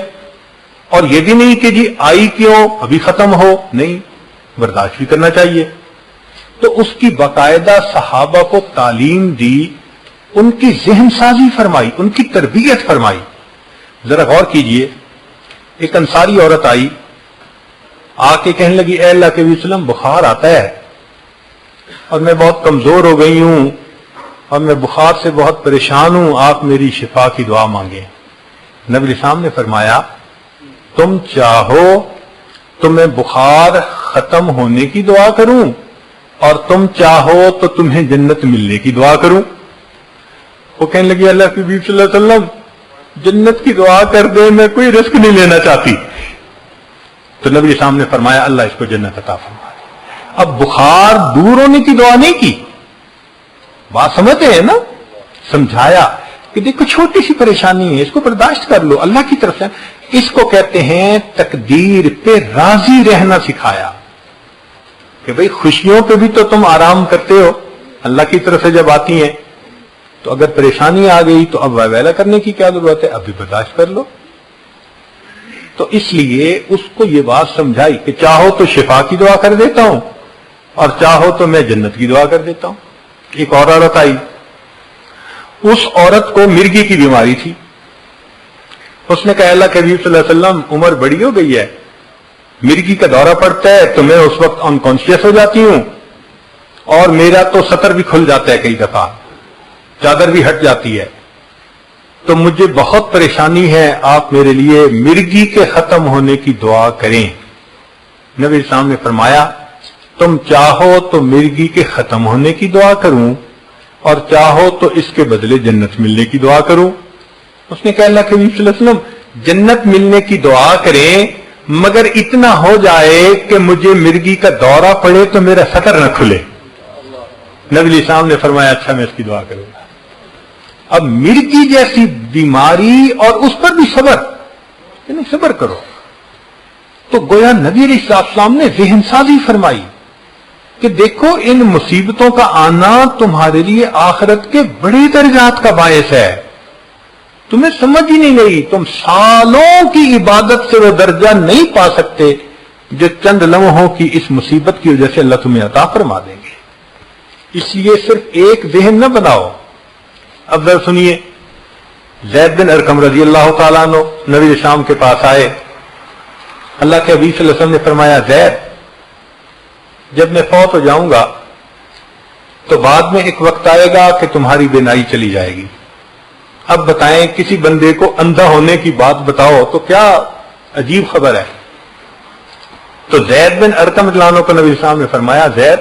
اور یہ بھی نہیں کہ جی آئی کیوں ابھی ختم ہو، نہیں، برداشت بھی کرنا چاہیے. تو اس کی باقاعدہ صحابہ کو تعلیم دی، ان کی ذہن سازی فرمائی، ان کی تربیت فرمائی. ذرا غور کیجئے، ایک انصاری عورت آئی، آ کے کہنے لگی اے اللہ کے نبی صلی اللہ علیہ وسلم بخار آتا ہے اور میں بہت کمزور ہو گئی ہوں اور میں بخار سے بہت پریشان ہوں، آپ میری شفا کی دعا مانگیں. نبی علیہ السلام نے فرمایا تم چاہو تو میں بخار ختم ہونے کی دعا کروں اور تم چاہو تو تمہیں جنت ملنے کی دعا کروں. وہ کہنے لگی اللہ کے نبی صلی اللہ علیہ وسلم جنت کی دعا کر دے، میں کوئی رسک نہیں لینا چاہتی. تو نبی السلام نے فرمایا اللہ اس کو جنت عطا فرما دے. اب بخار دور ہونے کی دعا نہیں کی، بات سمجھتے ہیں نا، سمجھایا کہ دیکھو چھوٹی سی پریشانی ہے، اس کو برداشت کر لو اللہ کی طرف سے. اس کو کہتے ہیں تقدیر پہ راضی رہنا سکھایا کہ بھئی خوشیوں پہ بھی تو تم آرام کرتے ہو اللہ کی طرف سے جب آتی ہیں، تو اگر پریشانی آ گئی تو اب ویلا کرنے کی کیا ضرورت ہے، اب بھی برداشت کر لو. تو اس لیے اس کو یہ بات سمجھائی کہ چاہو تو شفا کی دعا کر دیتا ہوں اور چاہو تو میں جنت کی دعا کر دیتا ہوں. ایک اور عورت آئی، اس عورت کو مرگی کی بیماری تھی. اس نے کہا اللہ کے نبی صلی اللہ علیہ وسلم عمر بڑی ہو گئی ہے، مرگی کا دورہ پڑتا ہے تو میں اس وقت انکانشیس ہو جاتی ہوں اور میرا تو سطر بھی کھل جاتا ہے، کئی دفعہ چادر بھی ہٹ جاتی ہے، تو مجھے بہت پریشانی ہے، آپ میرے لیے مرگی کے ختم ہونے کی دعا کریں. نبی اسلام نے فرمایا تم چاہو تو مرگی کے ختم ہونے کی دعا کروں اور چاہو تو اس کے بدلے جنت ملنے کی دعا کروں. اس نے کہا اللہ کے نبی صلی اللہ علیہ وسلم جنت ملنے کی دعا کریں مگر اتنا ہو جائے کہ مجھے مرگی کا دورہ پڑے تو میرا سطر نہ کھلے. نبی اسلام نے فرمایا اچھا میں اس کی دعا کروں گا. اب مرگی جیسی بیماری اور اس پر بھی صبر، یعنی صبر کرو. تو گویا نبی علیہ السلام نے ذہن سازی فرمائی کہ دیکھو ان مصیبتوں کا آنا تمہارے لیے آخرت کے بڑے درجات کا باعث ہے، تمہیں سمجھ ہی نہیں گئی، تم سالوں کی عبادت سے وہ درجہ نہیں پا سکتے جو چند لمحوں کی اس مصیبت کی وجہ سے اللہ تمہیں عطا فرما دیں گے. اس لیے صرف ایک ذہن نہ بناؤ. اب ذرا سنیے، زید بن ارقم رضی اللہ تعالیٰ عنہ نبی السلام کے پاس آئے. اللہ کے حبیب صلی اللہ علیہ وسلم نے فرمایا زید جب میں فوت ہو جاؤں گا تو بعد میں ایک وقت آئے گا کہ تمہاری بینائی چلی جائے گی اب بتائیں کسی بندے کو اندھا ہونے کی بات بتاؤ تو کیا عجیب خبر ہے. تو زید بن ارقم رضی اللہ عنہ کو نبی اسلام نے فرمایا زید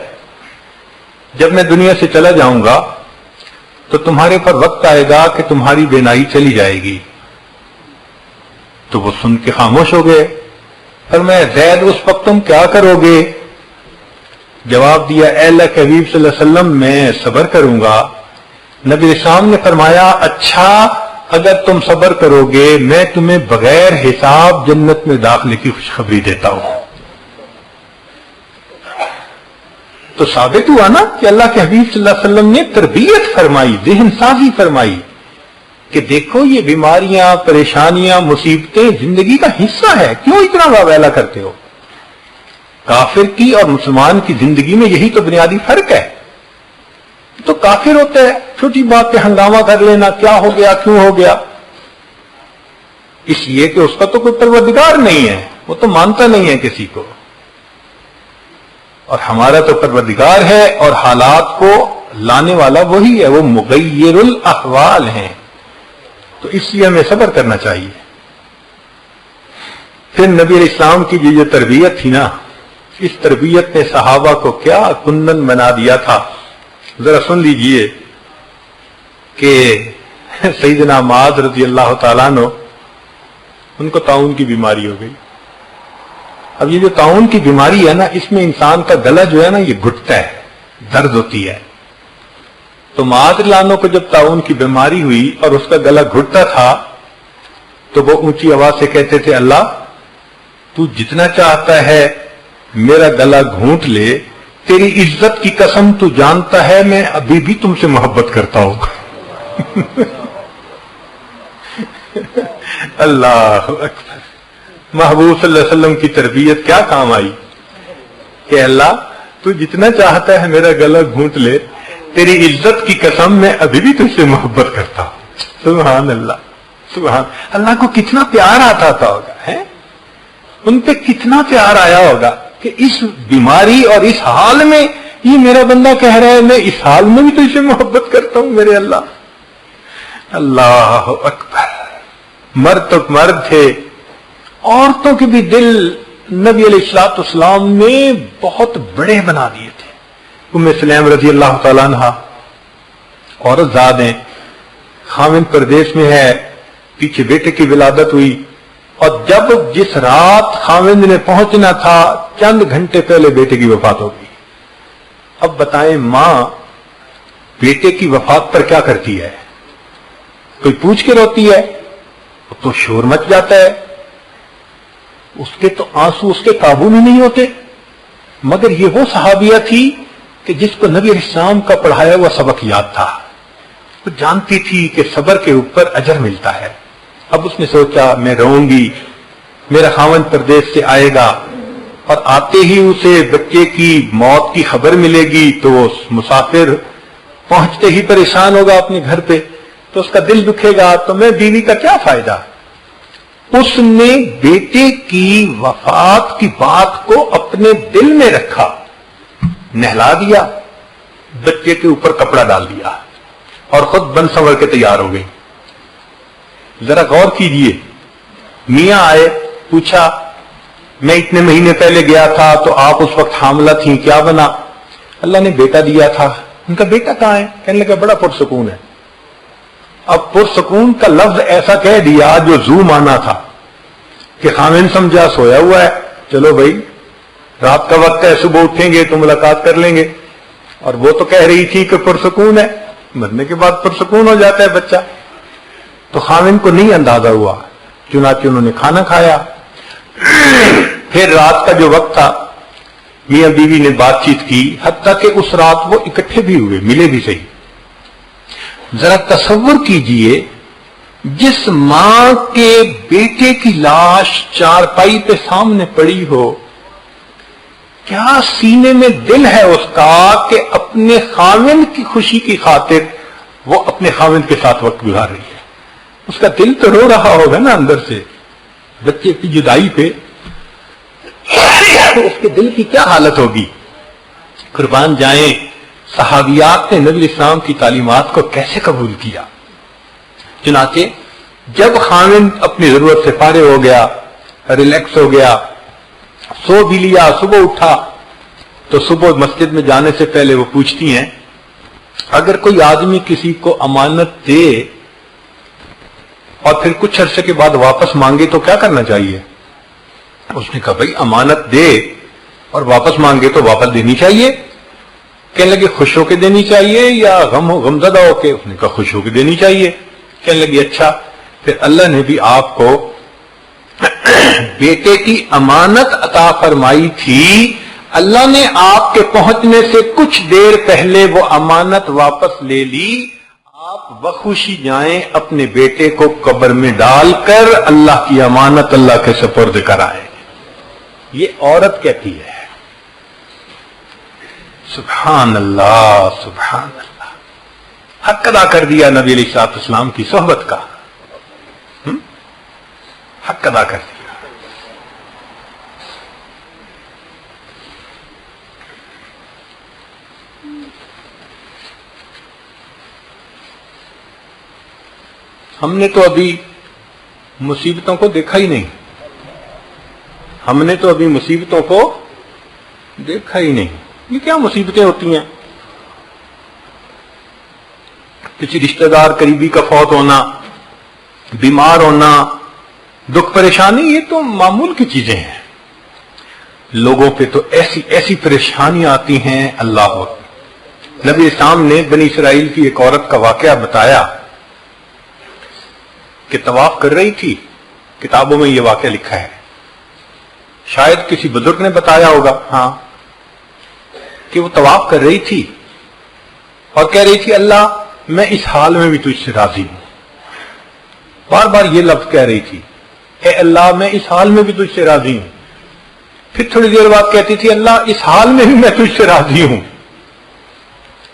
جب میں دنیا سے چلا جاؤں گا تو تمہارے پر وقت آئے گا کہ تمہاری بینائی چلی جائے گی. تو وہ سن کے خاموش ہو گئے. فرمایا زید اس وقت تم کیا کرو گے؟ جواب دیا اے اللہ کے حبیب صلی اللہ علیہ وسلم میں صبر کروں گا. نبی اسلام نے فرمایا اچھا اگر تم صبر کرو گے میں تمہیں بغیر حساب جنت میں داخلے کی خوشخبری دیتا ہوں. تو ثابت ہوا نا کہ اللہ کے حبیب صلی اللہ علیہ وسلم نے تربیت فرمائی، ذہن سازی فرمائی کہ دیکھو یہ بیماریاں، پریشانیاں، مصیبتیں زندگی کا حصہ ہے، کیوں اتنا واویلا کرتے ہو؟ کافر کی اور مسلمان کی زندگی میں یہی تو بنیادی فرق ہے. تو کافر ہوتا ہے چھوٹی بات پہ ہنگامہ کر لینا، کیا ہو گیا، کیوں ہو گیا، اس لیے کہ اس کا تو کوئی پروردگار نہیں ہے، وہ تو مانتا نہیں ہے کسی کو. اور ہمارا تو پروردگار ہے اور حالات کو لانے والا وہی ہے، وہ مغیر الاحوال ہیں. تو اس لیے ہمیں صبر کرنا چاہیے. پھر نبی علیہ السلام کی جو تربیت تھی نا، اس تربیت نے صحابہ کو کیا کنن بنا دیا تھا. ذرا سن لیجئے کہ سیدنا معاذ رضی اللہ تعالیٰ عنہ ان کو طاعون کی بیماری ہو گئی. اب یہ جو طاعون کی بیماری ہے نا، اس میں انسان کا گلا جو ہے نا یہ گھٹتا ہے، درد ہوتی ہے. تو معاذ رضی اللہ عنہ کو جب طاعون کی بیماری ہوئی اور اس کا گلا گھٹتا تھا تو وہ اونچی آواز سے کہتے تھے اللہ تو جتنا چاہتا ہے میرا گلا گھونٹ لے، تیری عزت کی قسم تو جانتا ہے میں ابھی بھی تم سے محبت کرتا ہوں. اللہ اکبر. محبوب صلی اللہ علیہ وسلم کی تربیت کیا کام آئی کہ اللہ تو جتنا چاہتا ہے میرا گلا گھونٹ لے، تیری عزت کی قسم میں ابھی بھی تجھ سے محبت کرتا ہوں. سبحان اللہ. سبحان اللہ کو کتنا پیار آتا تھا ہوگا ہے، ان پہ کتنا پیار آیا ہوگا کہ اس بیماری اور اس حال میں یہ میرا بندہ کہہ رہا ہے میں اس حال میں بھی تجھ سے محبت کرتا ہوں میرے اللہ. اللہ اکبر. مرد تو مرد تھے، عورتوں کے بھی دل نبی علیہ الصلوۃ والسلام نے بہت بڑے بنا دیے تھے. ام سلیم رضی اللہ تعالیٰ عنہ عورت ذات ہیں، خاوند پردیس میں ہے، پیچھے بیٹے کی ولادت ہوئی اور جب جس رات خاوند نے پہنچنا تھا چند گھنٹے پہلے بیٹے کی وفات ہو گئی. اب بتائیں ماں بیٹے کی وفات پر کیا کرتی ہے؟ کوئی پوچھ کے روتی ہے تو شور مچ جاتا ہے، اس کے تو آنسو اس کے قابو میں نہیں ہوتے. مگر یہ وہ صحابیہ تھی کہ جس کو نبی علیہ السلام کا پڑھایا ہوا سبق یاد تھا، وہ جانتی تھی کہ صبر کے اوپر اجر ملتا ہے. اب اس نے سوچا میں رہوں گی، میرا خاوند پردیس سے آئے گا اور آتے ہی اسے بچے کی موت کی خبر ملے گی تو وہ مسافر پہنچتے ہی پریشان ہوگا اپنے گھر پہ، تو اس کا دل دکھے گا، تو میں بیوی کا کیا فائدہ. اس نے بیٹے کی وفات کی بات کو اپنے دل میں رکھا، نہلا دیا، بچے کے اوپر کپڑا ڈال دیا اور خود بن سنور کے تیار ہو گئی. ذرا غور کیجئے، میاں آئے، پوچھا میں اتنے مہینے پہلے گیا تھا تو آپ اس وقت حاملہ تھیں، کیا بنا؟ اللہ نے بیٹا دیا تھا. ان کا بیٹا کہاں ہے؟ کہنے لگا بڑا پرسکون ہے. اب پرسکون کا لفظ ایسا کہہ دیا جو زو مانا تھا کہ خاوند سمجھا سویا ہوا ہے، چلو بھائی رات کا وقت ہے، صبح اٹھیں گے تو ملاقات کر لیں گے. اور وہ تو کہہ رہی تھی کہ پرسکون ہے، مرنے کے بعد پرسکون ہو جاتا ہے بچہ. تو خاوند کو نہیں اندازہ ہوا، چنانچہ انہوں نے کھانا کھایا. پھر رات کا جو وقت تھا میاں بیوی نے بات چیت کی، حتیٰ کہ اس رات وہ اکٹھے بھی ہوئے، ملے بھی صحیح. ذرا تصور کیجئے جس ماں کے بیٹے کی لاش چارپائی پہ سامنے پڑی ہو، کیا سینے میں دل ہے اس کا کہ اپنے خاوند کی خوشی کی خاطر وہ اپنے خاوند کے ساتھ وقت گزار رہی ہے. اس کا دل تو رو رہا ہوگا نا اندر سے بچے کی جدائی پہ، اس کے دل کی کیا حالت ہوگی. قربان جائیں صحابیات نے نبی اسلام کی تعلیمات کو کیسے قبول کیا. چنانچہ جب خاوند اپنی ضرورت سے فارغ ہو گیا، ریلیکس ہو گیا، سو بھی لیا، صبح اٹھا تو صبح مسجد میں جانے سے پہلے وہ پوچھتی ہیں اگر کوئی آدمی کسی کو امانت دے اور پھر کچھ عرصے کے بعد واپس مانگے تو کیا کرنا چاہیے؟ اس نے کہا بھائی امانت دے اور واپس مانگے تو واپس دینی چاہیے۔ کہنے لگے خوش ہو کے دینی چاہیے یا غمزدہ ہو کے؟ اس نے کہا خوش ہو کے دینی چاہیے۔ کہنے لگے اچھا، پھر اللہ نے بھی آپ کو بیٹے کی امانت عطا فرمائی تھی، اللہ نے آپ کے پہنچنے سے کچھ دیر پہلے وہ امانت واپس لے لی، آپ بخوشی جائیں اپنے بیٹے کو قبر میں ڈال کر اللہ کی امانت اللہ کے سپرد کرائیں۔ یہ عورت کہتی ہے سبحان اللہ سبحان اللہ، حق ادا کر دیا نبی علیہ الصلوۃ والسلام کی صحبت کا، حق ادا کر دیا۔ ہم نے تو ابھی مصیبتوں کو دیکھا ہی نہیں، ہم نے تو ابھی مصیبتوں کو دیکھا ہی نہیں۔ یہ کیا مصیبتیں ہوتی ہیں؟ کسی رشتہ دار قریبی کا فوت ہونا، بیمار ہونا، دکھ پریشانی، یہ تو معمول کی چیزیں ہیں۔ لوگوں پہ تو ایسی ایسی پریشانیاں آتی ہیں، اللہ اکبر۔ نبی اسلام نے بنی اسرائیل کی ایک عورت کا واقعہ بتایا کہ طواف کر رہی تھی، کتابوں میں یہ واقعہ لکھا ہے، شاید کسی بزرگ نے بتایا ہوگا، ہاں، کہ وہ طواف کر رہی تھی اور کہہ رہی تھی اللہ میں اس حال میں بھی تجھ سے راضی ہوں، بار بار یہ لفظ کہہ رہی تھی، اے اللہ میں اس حال میں بھی تجھ سے راضی ہوں۔ پھر تھوڑی دیر بعد کہتی تھی اللہ اس حال میں بھی میں تجھ سے راضی ہوں۔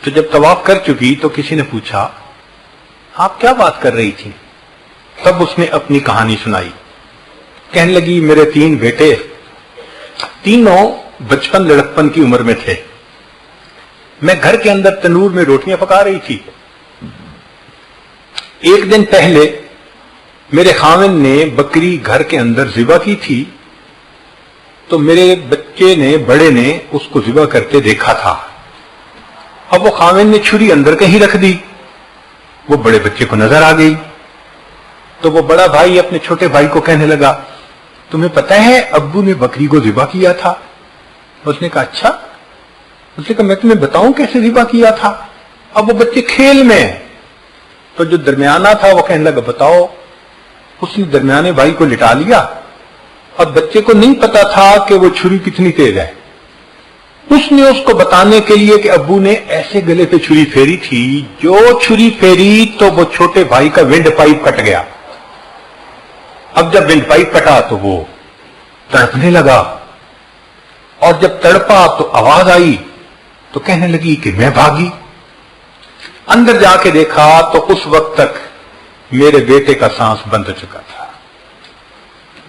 تو جب طواف کر چکی تو کسی نے پوچھا آپ کیا بات کر رہی تھی؟ تب اس نے اپنی کہانی سنائی، کہنے لگی میرے 3 بیٹے، تینوں بچپن لڑکپن کی عمر میں تھے، میں گھر کے اندر تنور میں روٹیاں پکا رہی تھی۔ ایک دن پہلے میرے خاوند نے بکری گھر کے اندر ذبح کی تھی، تو میرے بچے نے، بڑے نے اس کو ذبح کرتے دیکھا تھا۔ اب وہ خاوند نے چھری اندر کہیں رکھ دی، وہ بڑے بچے کو نظر آ گئی، تو وہ بڑا بھائی اپنے چھوٹے بھائی کو کہنے لگا تمہیں پتہ ہے ابو نے بکری کو ذبح کیا تھا؟ اس نے کہا اچھا، اس نے کہا میں تمہیں بتاؤں کیسے ذبح کیا تھا؟ اب وہ بچے کھیل میں، تو جو درمیانہ تھا وہ کہنے لگا بتاؤ۔ اس نے درمیانے بھائی کو لٹا لیا، اور بچے کو نہیں پتا تھا کہ وہ چھری کتنی تیز ہے، اس نے اس کو بتانے کے لیے کہ ابو نے ایسے گلے پہ چھری پھیری تھی، جو چھری پھیری تو وہ چھوٹے بھائی کا ونڈ پائپ کٹ گیا۔ اب جب ونڈ پائپ کٹا تو وہ تڑپنے لگا، اور جب تڑپا تو آواز آئی تو کہنے لگی کہ میں بھاگی، اندر جا کے دیکھا تو اس وقت تک میرے بیٹے کا سانس بند ہو چکا تھا،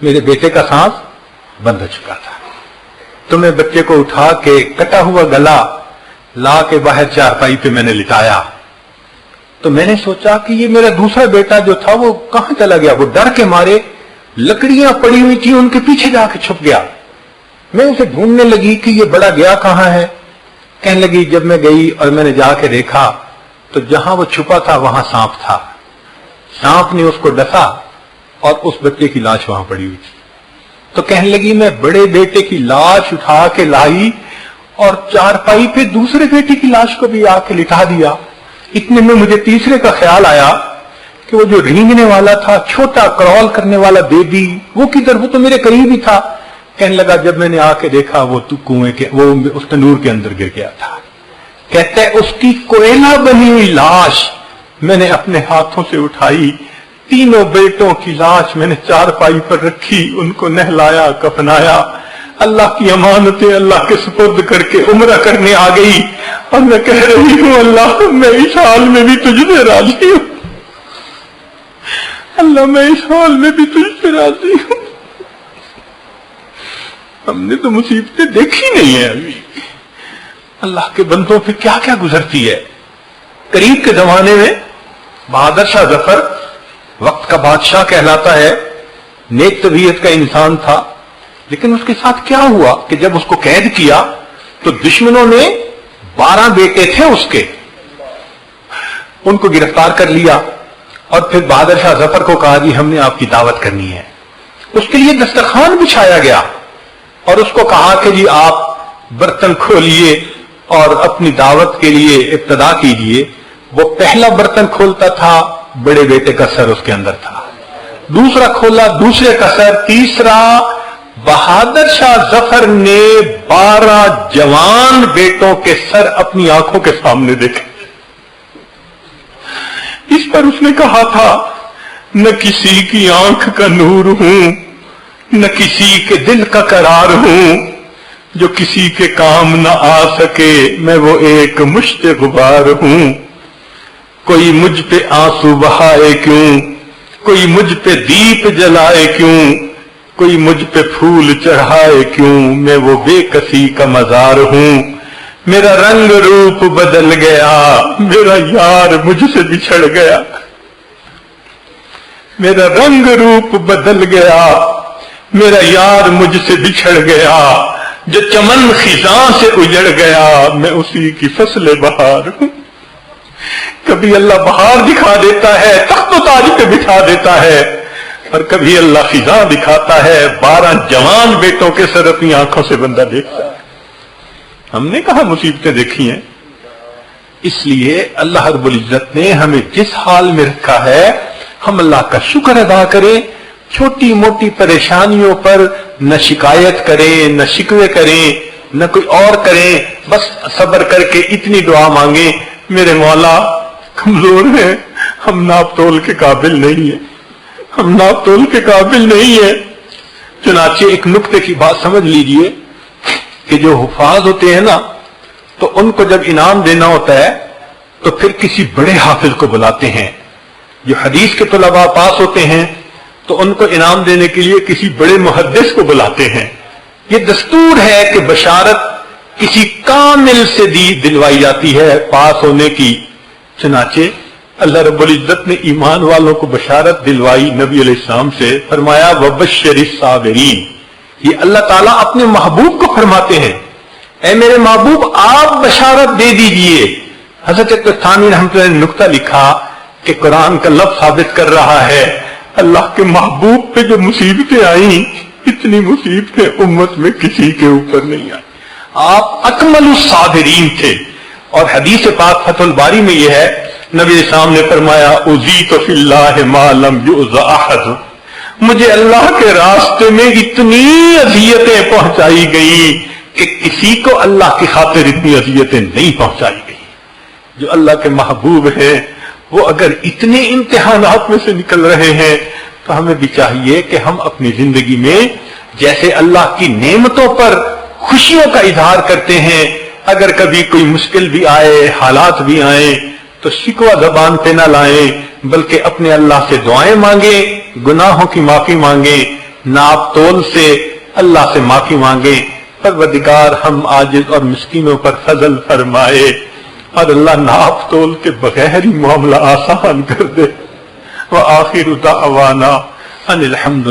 میرے بیٹے کا سانس بند ہو چکا تھا۔ تو میں بچے کو اٹھا کے کٹا ہوا گلا لا کے باہر چارپائی پہ میں نے لٹایا، تو میں نے سوچا کہ یہ میرا دوسرا بیٹا جو تھا وہ کہاں چلا گیا؟ وہ ڈر کے مارے لکڑیاں پڑی ہوئی تھی ان کے پیچھے جا کے چھپ گیا۔ میں اسے ڈھونڈنے لگی کہ یہ بڑا گیا کہاں ہے؟ کہنے لگی جب میں گئی اور میں نے جا کے دیکھا تو جہاں وہ چھپا تھا وہاں سانپ تھا، سانپ نے اس کو ڈسا اور اس بچے کی لاش وہاں پڑی ہوئی تھی۔ تو کہنے لگی میں بڑے بیٹے کی لاش اٹھا کے لائی اور چارپائی پہ دوسرے بیٹے کی لاش کو بھی آ کے لٹا دیا۔ اتنے میں مجھے تیسرے کا خیال آیا کہ وہ جو رینگنے والا تھا، چھوٹا کرول کرنے والا بیبی، وہ کدھر؟ وہ تو میرے قریب ہی تھا۔ کہنے لگا جب میں نے آ کے دیکھا وہ کنویں کے، وہ اس تنور کے اندر گر گیا تھا۔ کہتے ہیں اس کی کوئلہ بنی ہوئی لاش میں نے اپنے ہاتھوں سے اٹھائی، تینوں بیٹوں کی لاش میں نے چارپائی پر رکھی، ان کو نہلایا، کفنایا، اللہ کی امانتیں اللہ کے سپرد کر کے عمرہ کرنے آ گئی، اور میں کہہ رہی ہوں اللہ میں اس حال میں بھی تجھ سے راضی ہوں، اللہ میں اس حال میں بھی تجھ سے راضی ہوں۔ ہم نے تو مصیبتیں دیکھی نہیں ہیں ابھی، اللہ کے بندوں پہ کیا کیا گزرتی ہے۔ قریب کے زمانے میں بہادر شاہ ظفر کا بادشاہ کہلاتا ہے، نیک طبیعت کا انسان تھا، لیکن اس کے ساتھ کیا ہوا کہ جب اس کو قید کیا تو دشمنوں نے 12 بیٹے تھے اس کے، ان کو گرفتار کر لیا اور پھر بہادر شاہ ظفر کو کہا جی ہم نے آپ کی دعوت کرنی ہے. اس کے لیے دسترخوان بچھایا گیا اور اس کو کہا کہ جی آپ برتن کھولیے اور اپنی دعوت کے لیے ابتدا کیجیے. وہ پہلا برتن کھولتا تھا، بڑے بیٹے کا سر اس کے اندر تھا، دوسرا کھولا دوسرے کا سر، تیسرا بہادر شاہ ظفر نے 12 جوان بیٹوں کے سر اپنی آنکھوں کے سامنے دیکھے. اس پر اس نے کہا تھا نہ کسی کی آنکھ کا نور ہوں، نہ کسی کے دل کا قرار ہوں، جو کسی کے کام نہ آ سکے میں وہ ایک مشت غبار ہوں. کوئی مجھ پہ آنسو بہائے کیوں، کوئی مجھ پہ دیپ جلائے کیوں، کوئی مجھ پہ پھول چڑھائے کیوں، میں وہ بے کسی کا مزار ہوں. میرا رنگ روپ بدل گیا، میرا یار مجھ سے بچھڑ گیا. میرا رنگ روپ بدل گیا، میرا یار مجھ سے بچھڑ گیا. جو چمن خزاں سے اجڑ گیا، میں اسی کی فصل بہار ہوں. کبھی اللہ بہار دکھا دیتا ہے، تخت و تاج پہ بٹھا دیتا ہے، اور کبھی اللہ خزاں دکھاتا ہے، 12 جوان بیٹوں کے سر اپنی آنکھوں سے بندہ دیکھتا ہے. ہم نے کہا مصیبتیں دیکھی ہیں. اس لیے اللہ رب العزت نے ہمیں جس حال میں رکھا ہے ہم اللہ کا شکر ادا کریں. چھوٹی موٹی پریشانیوں پر نہ شکایت کریں، نہ شکوے کریں، نہ کوئی اور کریں، بس صبر کر کے اتنی دعا مانگیں میرے مولا کمزور ہیں، ہم ناپ تول کے قابل نہیں ہیں، ہم ناپ تول کے قابل نہیں ہیں. چنانچہ ایک نقطے کی بات سمجھ لیجئے کہ جو حفاظ ہوتے ہیں نا تو ان کو جب انعام دینا ہوتا ہے تو پھر کسی بڑے حافظ کو بلاتے ہیں. جو حدیث کے طلباء پاس ہوتے ہیں تو ان کو انعام دینے کے لیے کسی بڑے محدث کو بلاتے ہیں. یہ دستور ہے کہ بشارت کسی کامل سے دلوائی جاتی ہے پاس ہونے کی. چنانچہ اللہ رب العزت نے ایمان والوں کو بشارت دلوائی نبی علیہ السلام سے، فرمایا وبشر الصابرین. یہ اللہ تعالیٰ اپنے محبوب کو فرماتے ہیں، اے میرے محبوب آپ بشارت دے دیجئے. حضرت ثانی رحمۃ اللہ نے نقطہ لکھا کہ قرآن کا لفظ ثابت کر رہا ہے اللہ کے محبوب پہ جو مصیبتیں آئیں اتنی مصیبتیں امت میں کسی کے اوپر نہیں آئی. آپ اکمل الصابرین تھے. اور حدیث پاک فتح الباری میں یہ ہے نبی اسلام نے فرمایا اذیت فی اللہ ما لم یؤذ احد. مجھے اللہ کے راستے میں اتنی اذیتیں پہنچائی گئی کہ کسی کو اللہ کی خاطر اتنی اذیتیں نہیں پہنچائی گئی. جو اللہ کے محبوب ہیں وہ اگر اتنے امتحانات میں سے نکل رہے ہیں تو ہمیں بھی چاہیے کہ ہم اپنی زندگی میں جیسے اللہ کی نعمتوں پر خوشیوں کا اظہار کرتے ہیں، اگر کبھی کوئی مشکل بھی آئے، حالات بھی آئیں تو شکوہ زبان پہ نہ لائیں، بلکہ اپنے اللہ سے دعائیں مانگیں، گناہوں کی معافی مانگیں، ناپ تول سے اللہ سے معافی مانگیں. پروردگار ہم عاجز اور مسکینوں پر فضل فرمائے اور اللہ ناپ تول کے بغیر ہی معاملہ آسان کر دے. وآخر دعوانا ان الحمد للہ.